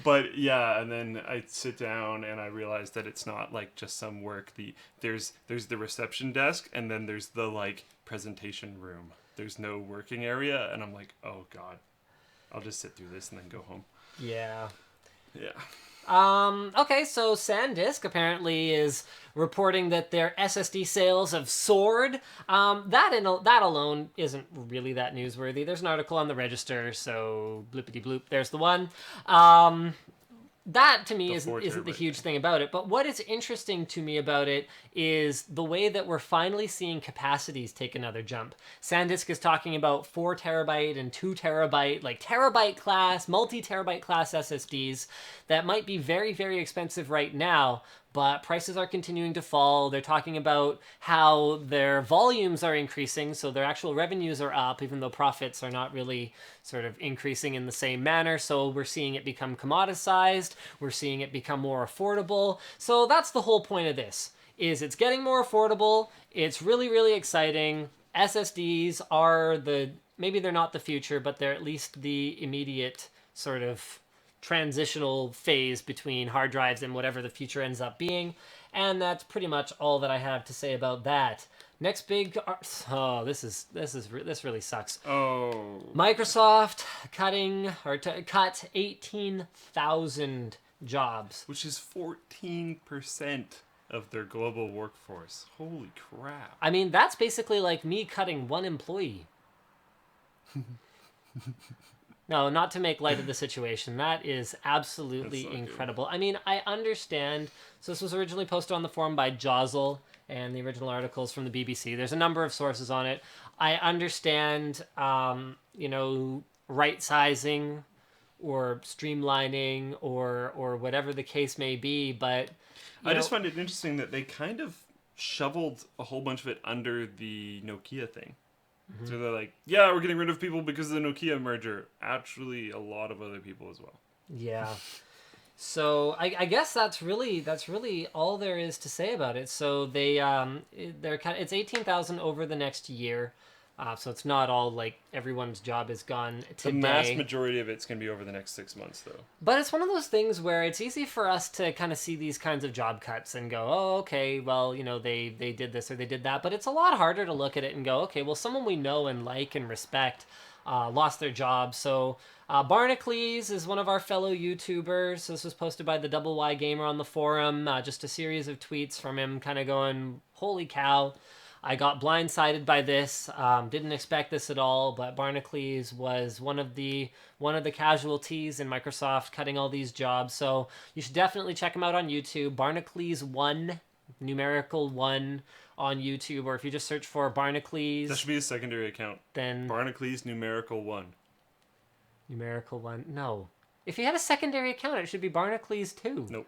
B: But yeah, and then I sit down and I realize that it's not like just some work. There's the reception desk and then there's the like presentation room. There's no working area, and I'm like, oh god, I'll just sit through this and then go home.
A: Yeah.
B: Yeah.
A: Okay, so SanDisk apparently is reporting that their SSD sales have soared. That alone isn't really that newsworthy. There's an article on the Register, so bloopity bloop. There's the one. That to me
B: The
A: isn't
B: 4
A: isn't the
B: terabyte
A: huge
B: thing.
A: thing about it. But what is interesting to me about it is the way that we're finally seeing capacities take another jump. SanDisk is talking about 4 terabyte and 2 terabyte, like terabyte class, multi-terabyte class SSDs that might be very, very expensive right now, but prices are continuing to fall. They're talking about how their volumes are increasing, so their actual revenues are up, even though profits are not really sort of increasing in the same manner. So we're seeing it become commoditized. We're seeing it become more affordable. So that's the whole point of this, is it's getting more affordable. It's really, really exciting. SSDs are maybe they're not the future, but they're at least the immediate sort of transitional phase between hard drives and whatever the future ends up being. And that's pretty much all that I have to say about that. Next big this really sucks.
B: Oh.
A: Microsoft cut 18,000 jobs.
B: Which is 14% of their global workforce. Holy crap.
A: I mean, that's basically like me cutting one employee. No, not to make light of the situation. That is absolutely
B: That's so
A: incredible. I mean, I understand. So this was originally posted on the forum by Josel, and the original articles from the BBC. There's a number of sources on it. I understand, right sizing or streamlining or whatever the case may be, but
B: I just find it interesting that they kind of shoveled a whole bunch of it under the Nokia thing. Mm-hmm. So they're like, yeah, we're getting rid of people because of the Nokia merger. Actually, a lot of other people as well.
A: Yeah. So I guess that's really all there is to say about it. So it's 18,000 over the next year. So it's not all like everyone's job is gone today.
B: The mass majority of it's going to be over the next 6 months, though.
A: But it's one of those things where it's easy for us to kind of see these kinds of job cuts and go, oh, okay, well, they did this or they did that. But it's a lot harder to look at it and go, okay, well, someone we know and like and respect lost their job. So Barnacules is one of our fellow YouTubers. This was posted by the Double Y Gamer on the forum. Just a series of tweets from him kind of going, holy cow. I got blindsided by this. Didn't expect this at all, but Barnacules was one of the casualties in Microsoft cutting all these jobs. So you should definitely check him out on YouTube. Barnacules 1, numerical 1 on YouTube, or if you just search for Barnacules.
B: That should be a secondary account.
A: Then
B: Barnacules numerical 1.
A: Numerical 1. No. If you had a secondary account, it should be Barnacules 2.
B: Nope.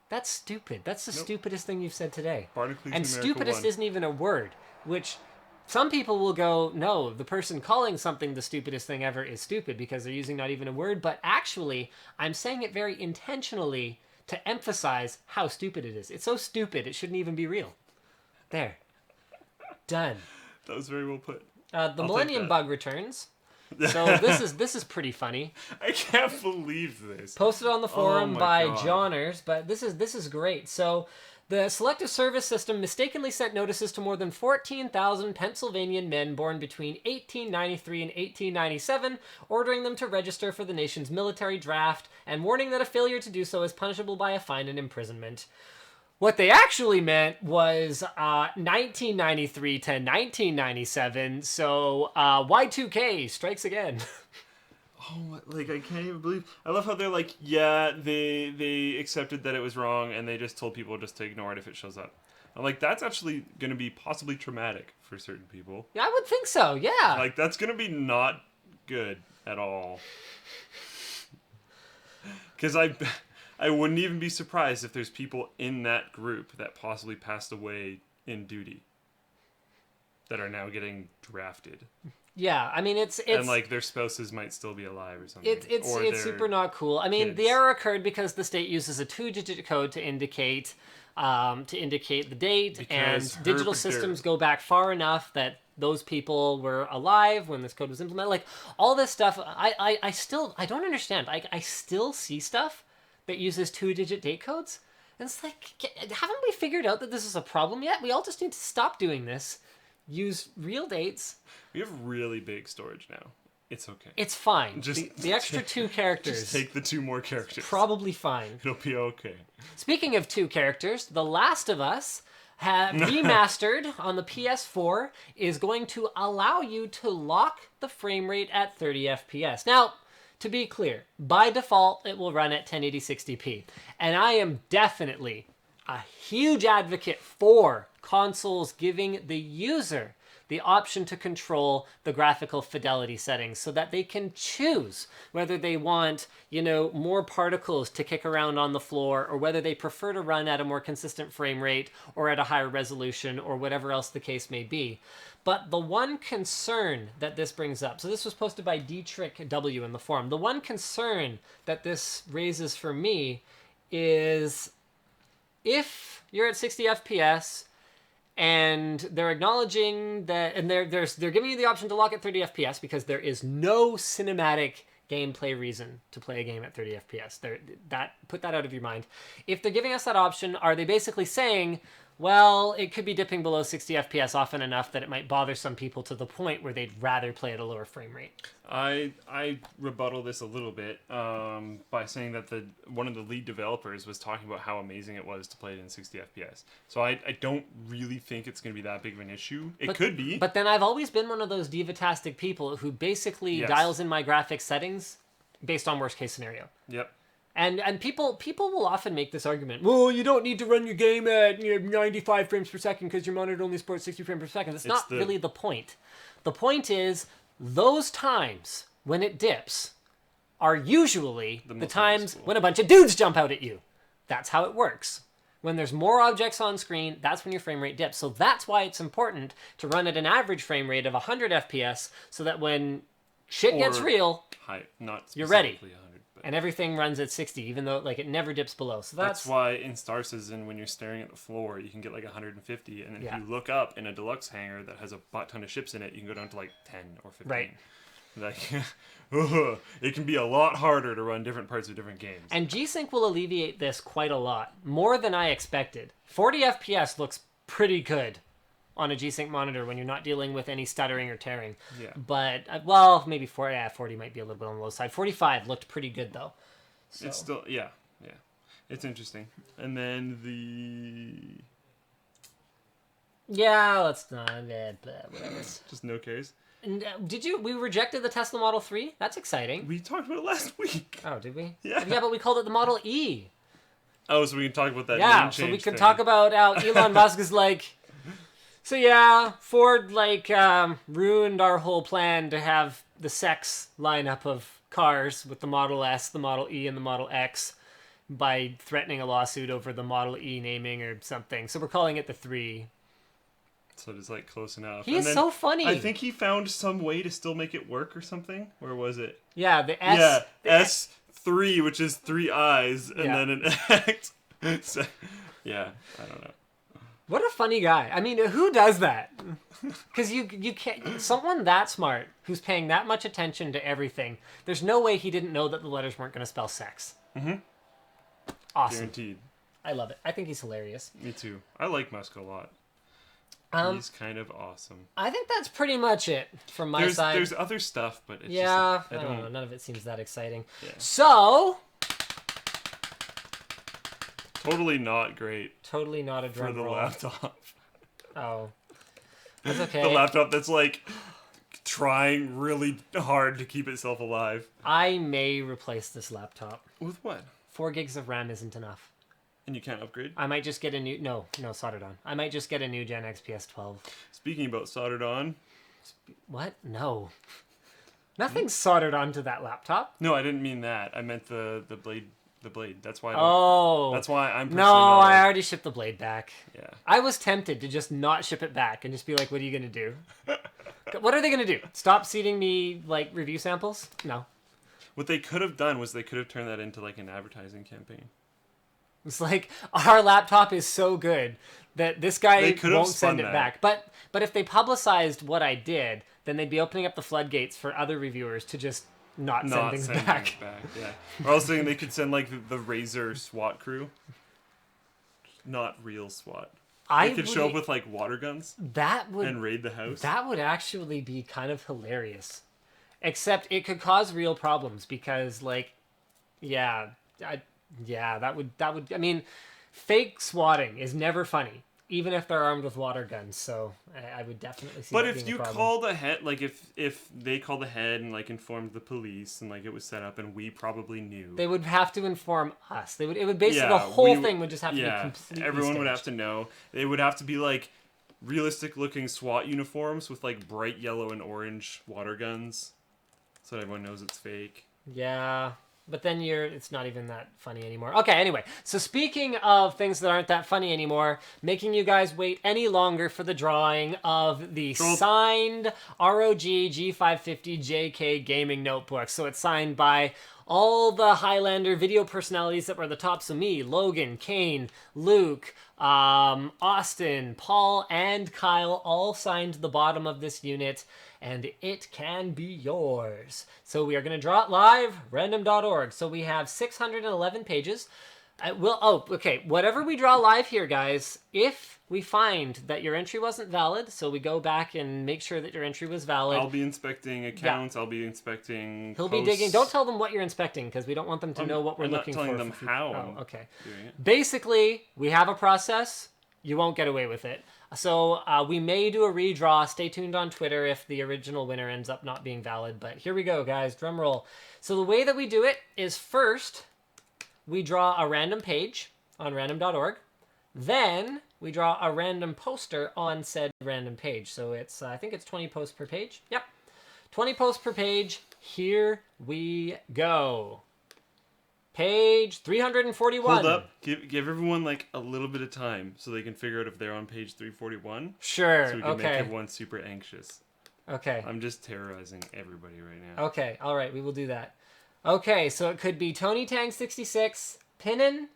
A: That's stupid. That's the stupidest thing you've said today.
B: Barnacules
A: and stupidest
B: 1.
A: isn't even a word, which some people will go, no, the person calling something the stupidest thing ever is stupid because they're using not even a word. But actually, I'm saying it very intentionally to emphasize how stupid it is. It's so stupid, it shouldn't even be real. There. Done.
B: That was very well put.
A: The Millennium Bug returns. So this is pretty funny.
B: I can't believe this.
A: Posted on the forum by
B: God.
A: Johners, but this is great. So the Selective Service System mistakenly sent notices to more than 14,000 Pennsylvanian men born between 1893 and 1897, ordering them to register for the nation's military draft and warning that a failure to do so is punishable by a fine and imprisonment. What they actually meant was 1993 to 1997, so Y2K strikes again.
B: Oh, like, I can't even believe... I love how they're like, yeah, they accepted that it was wrong, and they just told people just to ignore it if it shows up. I'm like, that's actually going to be possibly traumatic for certain people.
A: Yeah, I would think so, yeah.
B: Like, that's going to be not good at all. Because I wouldn't even be surprised if there's people in that group that possibly passed away in duty that are now getting drafted.
A: Yeah, I mean it's
B: and like their spouses might still be alive or something.
A: It's super not cool. I mean, the error occurred because the state uses a 2-digit code to indicate the date,
B: because
A: and digital systems go back far enough that those people were alive when this code was implemented. Like all this stuff, I don't understand. I still see stuff that uses 2-digit date codes, and it's like, haven't we figured out that this is a problem yet? We all just need to stop doing this. Use real dates.
B: We have really big storage now. It's okay.
A: It's fine.
B: Just
A: The extra 2 characters.
B: Just take the 2 more characters.
A: Probably fine.
B: It'll be okay.
A: Speaking of 2 characters, The Last of Us remastered on the PS4 is going to allow you to lock the frame rate at 30 FPS. Now, to be clear, by default, it will run at 1080-60p. And I am definitely a huge advocate for consoles giving the user the option to control the graphical fidelity settings so that they can choose whether they want, more particles to kick around on the floor, or whether they prefer to run at a more consistent frame rate or at a higher resolution, or whatever else the case may be. But the one concern that this brings up, so this was posted by Dietrichw in the forum, the one concern that this raises for me is if you're at 60 FPS, and they're acknowledging that, and they're giving you the option to lock at 30 FPS because there is no cinematic gameplay reason to play a game at 30 FPS. Put that out of your mind. If they're giving us that option, are they basically saying, well, it could be dipping below 60 FPS often enough that it might bother some people to the point where they'd rather play at a lower frame rate?
B: I rebuttal this a little bit by saying that one of the lead developers was talking about how amazing it was to play it in 60 FPS. So I don't really think it's going to be that big of an issue. It could be. But
A: then I've always been one of those divatastic people who basically dials in my graphics settings based on worst case scenario.
B: Yep.
A: And people will often make this argument. Well, you don't need to run your game at 95 frames per second because your monitor only supports 60 frames per second. That's not really the point. The point is those times when it dips are usually the times when a bunch of dudes jump out at you. That's how it works. When there's more objects on screen, that's when your frame rate dips. So that's why it's important to run at an average frame rate of 100 FPS so that when shit gets real, you're ready. 100. And everything runs at 60, even though it never dips below. So that's
B: why in Star Citizen, when you're staring at the floor, you can get 150, and then if you look up in a deluxe hangar that has a butt ton of ships in it, you can go down to 10 or 15. Right. It can be a lot harder to run different parts of different games.
A: And G-Sync will alleviate this quite a lot, more than I expected. 40 FPS looks pretty good on a G-Sync monitor when you're not dealing with any stuttering or tearing. Yeah. But, maybe 40 might be a little bit on the low side. 45 looked pretty good, though. So.
B: It's still, yeah. It's interesting. And then
A: let's not, whatever.
B: Just no cares.
A: And, we rejected the Tesla Model 3? That's exciting.
B: We talked about it last week.
A: Oh, did we?
B: Yeah.
A: Yeah, but we called it the Model E.
B: Oh, so we can talk about that name change
A: so we can
B: thing.
A: talk about how Elon Musk is Ford ruined our whole plan to have the sex lineup of cars with the Model S, the Model E, and the Model X by threatening a lawsuit over the Model E naming or something. So we're calling it the 3.
B: So it's close enough.
A: He's so funny.
B: I think he found some way to still make it work or something. Where was it?
A: Yeah, the S.
B: Yeah, S3, which is 3 eyes, and then an X. So, I don't know.
A: What a funny guy. I mean, who does that? Because you can't... Someone that smart, who's paying that much attention to everything, there's no way he didn't know that the letters weren't going to spell sex.
B: Mm-hmm.
A: Awesome.
B: Guaranteed.
A: I love it. I think he's hilarious.
B: Me too. I like Musk a lot. He's kind of awesome.
A: I think that's pretty much it from my side.
B: There's other stuff, but it's
A: I don't know. None of it seems that exciting.
B: Yeah.
A: So...
B: Totally not great.
A: Totally not a drum roll.
B: For the laptop.
A: Oh. That's okay.
B: The laptop that's trying really hard to keep itself alive.
A: I may replace this laptop.
B: With what?
A: 4 gigs of RAM isn't enough.
B: And you can't upgrade?
A: I might just get a new... No, soldered on. I might just get a new Gen XPS 12.
B: Speaking about soldered on...
A: What? No. Nothing's soldered onto that laptop.
B: No, I didn't mean that. I meant the blade... The blade. That's why. That's why I'm.
A: No, I already shipped the blade back.
B: Yeah.
A: I was tempted to just not ship it back and just be like, "What are you gonna do? What are they gonna do? Stop seeding me review samples? No."
B: What they could have done was they could have turned that into an advertising campaign.
A: It's our laptop is so good that this guy won't send it back. But if they publicized what I did, then they'd be opening up the floodgates for other reviewers to just. Not send things back.
B: Yeah. Or else they could send the Razer SWAT crew. Not real SWAT. They could show up with water guns.
A: And raid
B: the house.
A: That would actually be kind of hilarious. Except it could cause real problems because, like, that would. I mean, fake swatting is never funny, even if they're armed with water guns. So I would definitely see.
B: But
A: that
B: if
A: being
B: you
A: a problem.
B: called ahead, like if they called ahead and like informed the police and like it was set up and we probably knew,
A: they would have to inform us. It would basically the
B: Yeah,
A: whole thing would just have to be completely.
B: everyone would
A: staged.
B: have to know. They would have to be like realistic looking SWAT uniforms with like bright yellow and orange water guns, so that everyone knows it's fake.
A: Yeah. But then it's not even that funny anymore. Okay, anyway. So speaking of things that aren't that funny anymore, making you guys wait any longer for the drawing of the signed ROG G550JK gaming notebook. So it's signed by all the HighLAnder video personalities that were the top. So me, Logan, Kane, Luke, Austin, Paul, and Kyle all signed the bottom of this unit. And it can be yours. So we are going to draw it live, random.org. So we have 611 pages. Whatever we draw live here, guys, if we find that your entry wasn't valid, so we go back and make sure that your entry was valid.
B: I'll be inspecting accounts. Yeah. I'll be inspecting
A: He'll
B: posts.
A: be digging. Don't tell them what you're inspecting because we don't want them to know what we're looking for.
B: I'm not telling them how.
A: Oh, okay.
B: I'm doing it.
A: Basically, we have a process. You won't get away with it. So we may do a redraw. Stay tuned on Twitter if the original winner ends up not being valid. But here we go, guys. Drum roll. So the way that we do it is first we draw a random page on random.org. Then we draw a random poster on said random page. So it's I think it's 20 posts per page. Yep. 20 posts per page. Here we go. Page 341.
B: Hold up. Give everyone like a little bit of time so they can figure out if they're on page 341.
A: Sure.
B: So we can make everyone super anxious.
A: Okay.
B: I'm just terrorizing everybody right now.
A: Okay. All right. We will do that. Okay. So it could be Tony Tang 66, Pinnan,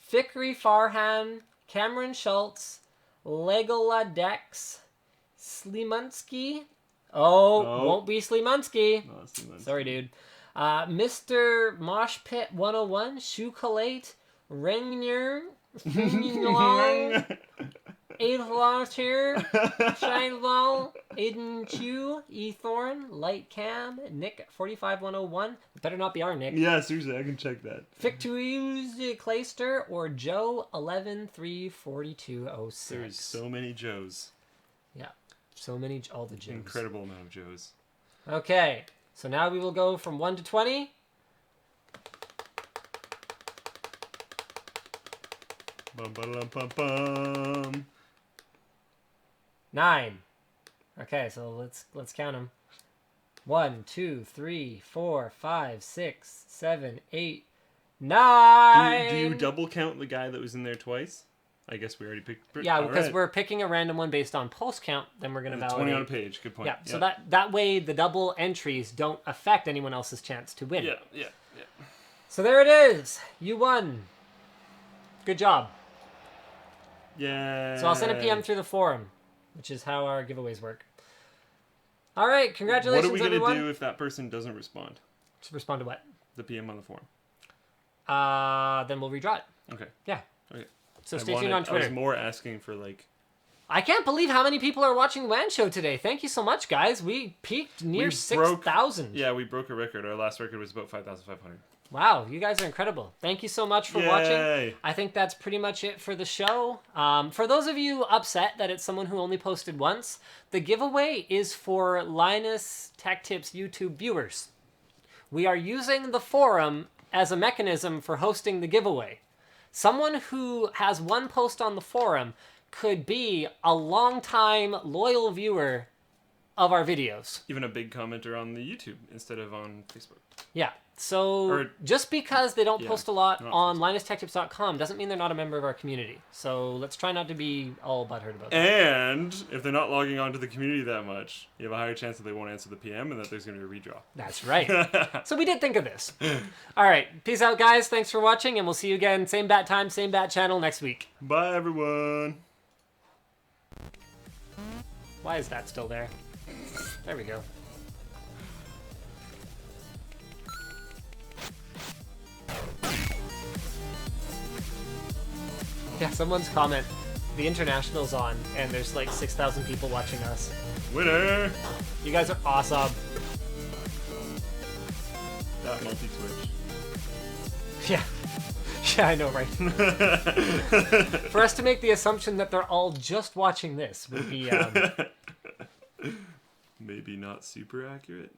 A: Fikri Farhan, Cameron Schultz, Legola Dex, Slimansky. Won't be Slimansky.
B: No, it's Slimansky.
A: Sorry, dude. Mr. Moshpit 101, Shukalate, Rengner, Long, Aidlontir, Shinelong, Aiden Chu, Ethorn, Light Cam, Nick 45101. Better not be our Nick.
B: Yeah, seriously, I can check that.
A: Fictuise Clayster or Joe 1134206.
B: There's so many Joes.
A: Yeah, so many, all the Joes.
B: Incredible amount of Joes.
A: Okay. So now we will go from 1 to 20.
B: Bum, ba-dum, bum, bum.
A: 9. Okay, so let's count them. 1, 2, 3, 4, 5, 6, 7, 8, 9.
B: Do you double count the guy that was in there twice? I guess we already picked.
A: Yeah, because we're picking a random one based on post count. Then we're going to validate.
B: 20 on a page. Good point.
A: Yeah. So that way the double entries don't affect anyone else's chance to win.
B: Yeah.
A: So there it is. You won. Good job.
B: Yeah.
A: So I'll send a PM through the forum, which is how our giveaways work. All right. Congratulations,
B: everyone. What are we
A: going
B: to do if that person doesn't respond?
A: To respond to what?
B: The PM on the forum.
A: Then we'll redraw it.
B: Okay.
A: Yeah.
B: Okay.
A: So stay tuned on Twitter.
B: I was more asking for like...
A: I can't believe how many people are watching the WAN Show today. Thank you so much, guys. We peaked near 6,000.
B: Yeah, we broke a record. Our last record was about 5,500.
A: Wow, you guys are incredible. Thank you so much for watching. I think that's pretty much it for the show. For those of you upset that it's someone who only posted once, the giveaway is for Linus Tech Tips YouTube viewers. We are using the forum as a mechanism for hosting the giveaway. Someone who has one post on the forum could be a long-time loyal viewer of our videos.
B: Even a big commenter on the YouTube instead of on Facebook.
A: Yeah. So just because they don't post a lot on LinusTechTips.com doesn't mean they're not a member of our community. So let's try not to be all butthurt about that.
B: And if they're not logging on to the community that much, you have a higher chance that they won't answer the PM and that there's going to be a redraw.
A: That's right. So we did think of this. All right. Peace out, guys. Thanks for watching, and we'll see you again. Same bat time, same bat channel next week.
B: Bye, everyone.
A: Why is that still there? There we go. Yeah, someone's comment. The International's on, and there's like 6,000 people watching us.
B: Winner!
A: You guys are awesome.
B: not multi-twitch.
A: Yeah. Yeah, I know, right? For us to make the assumption that they're all just watching this would be...
B: Maybe not super accurate.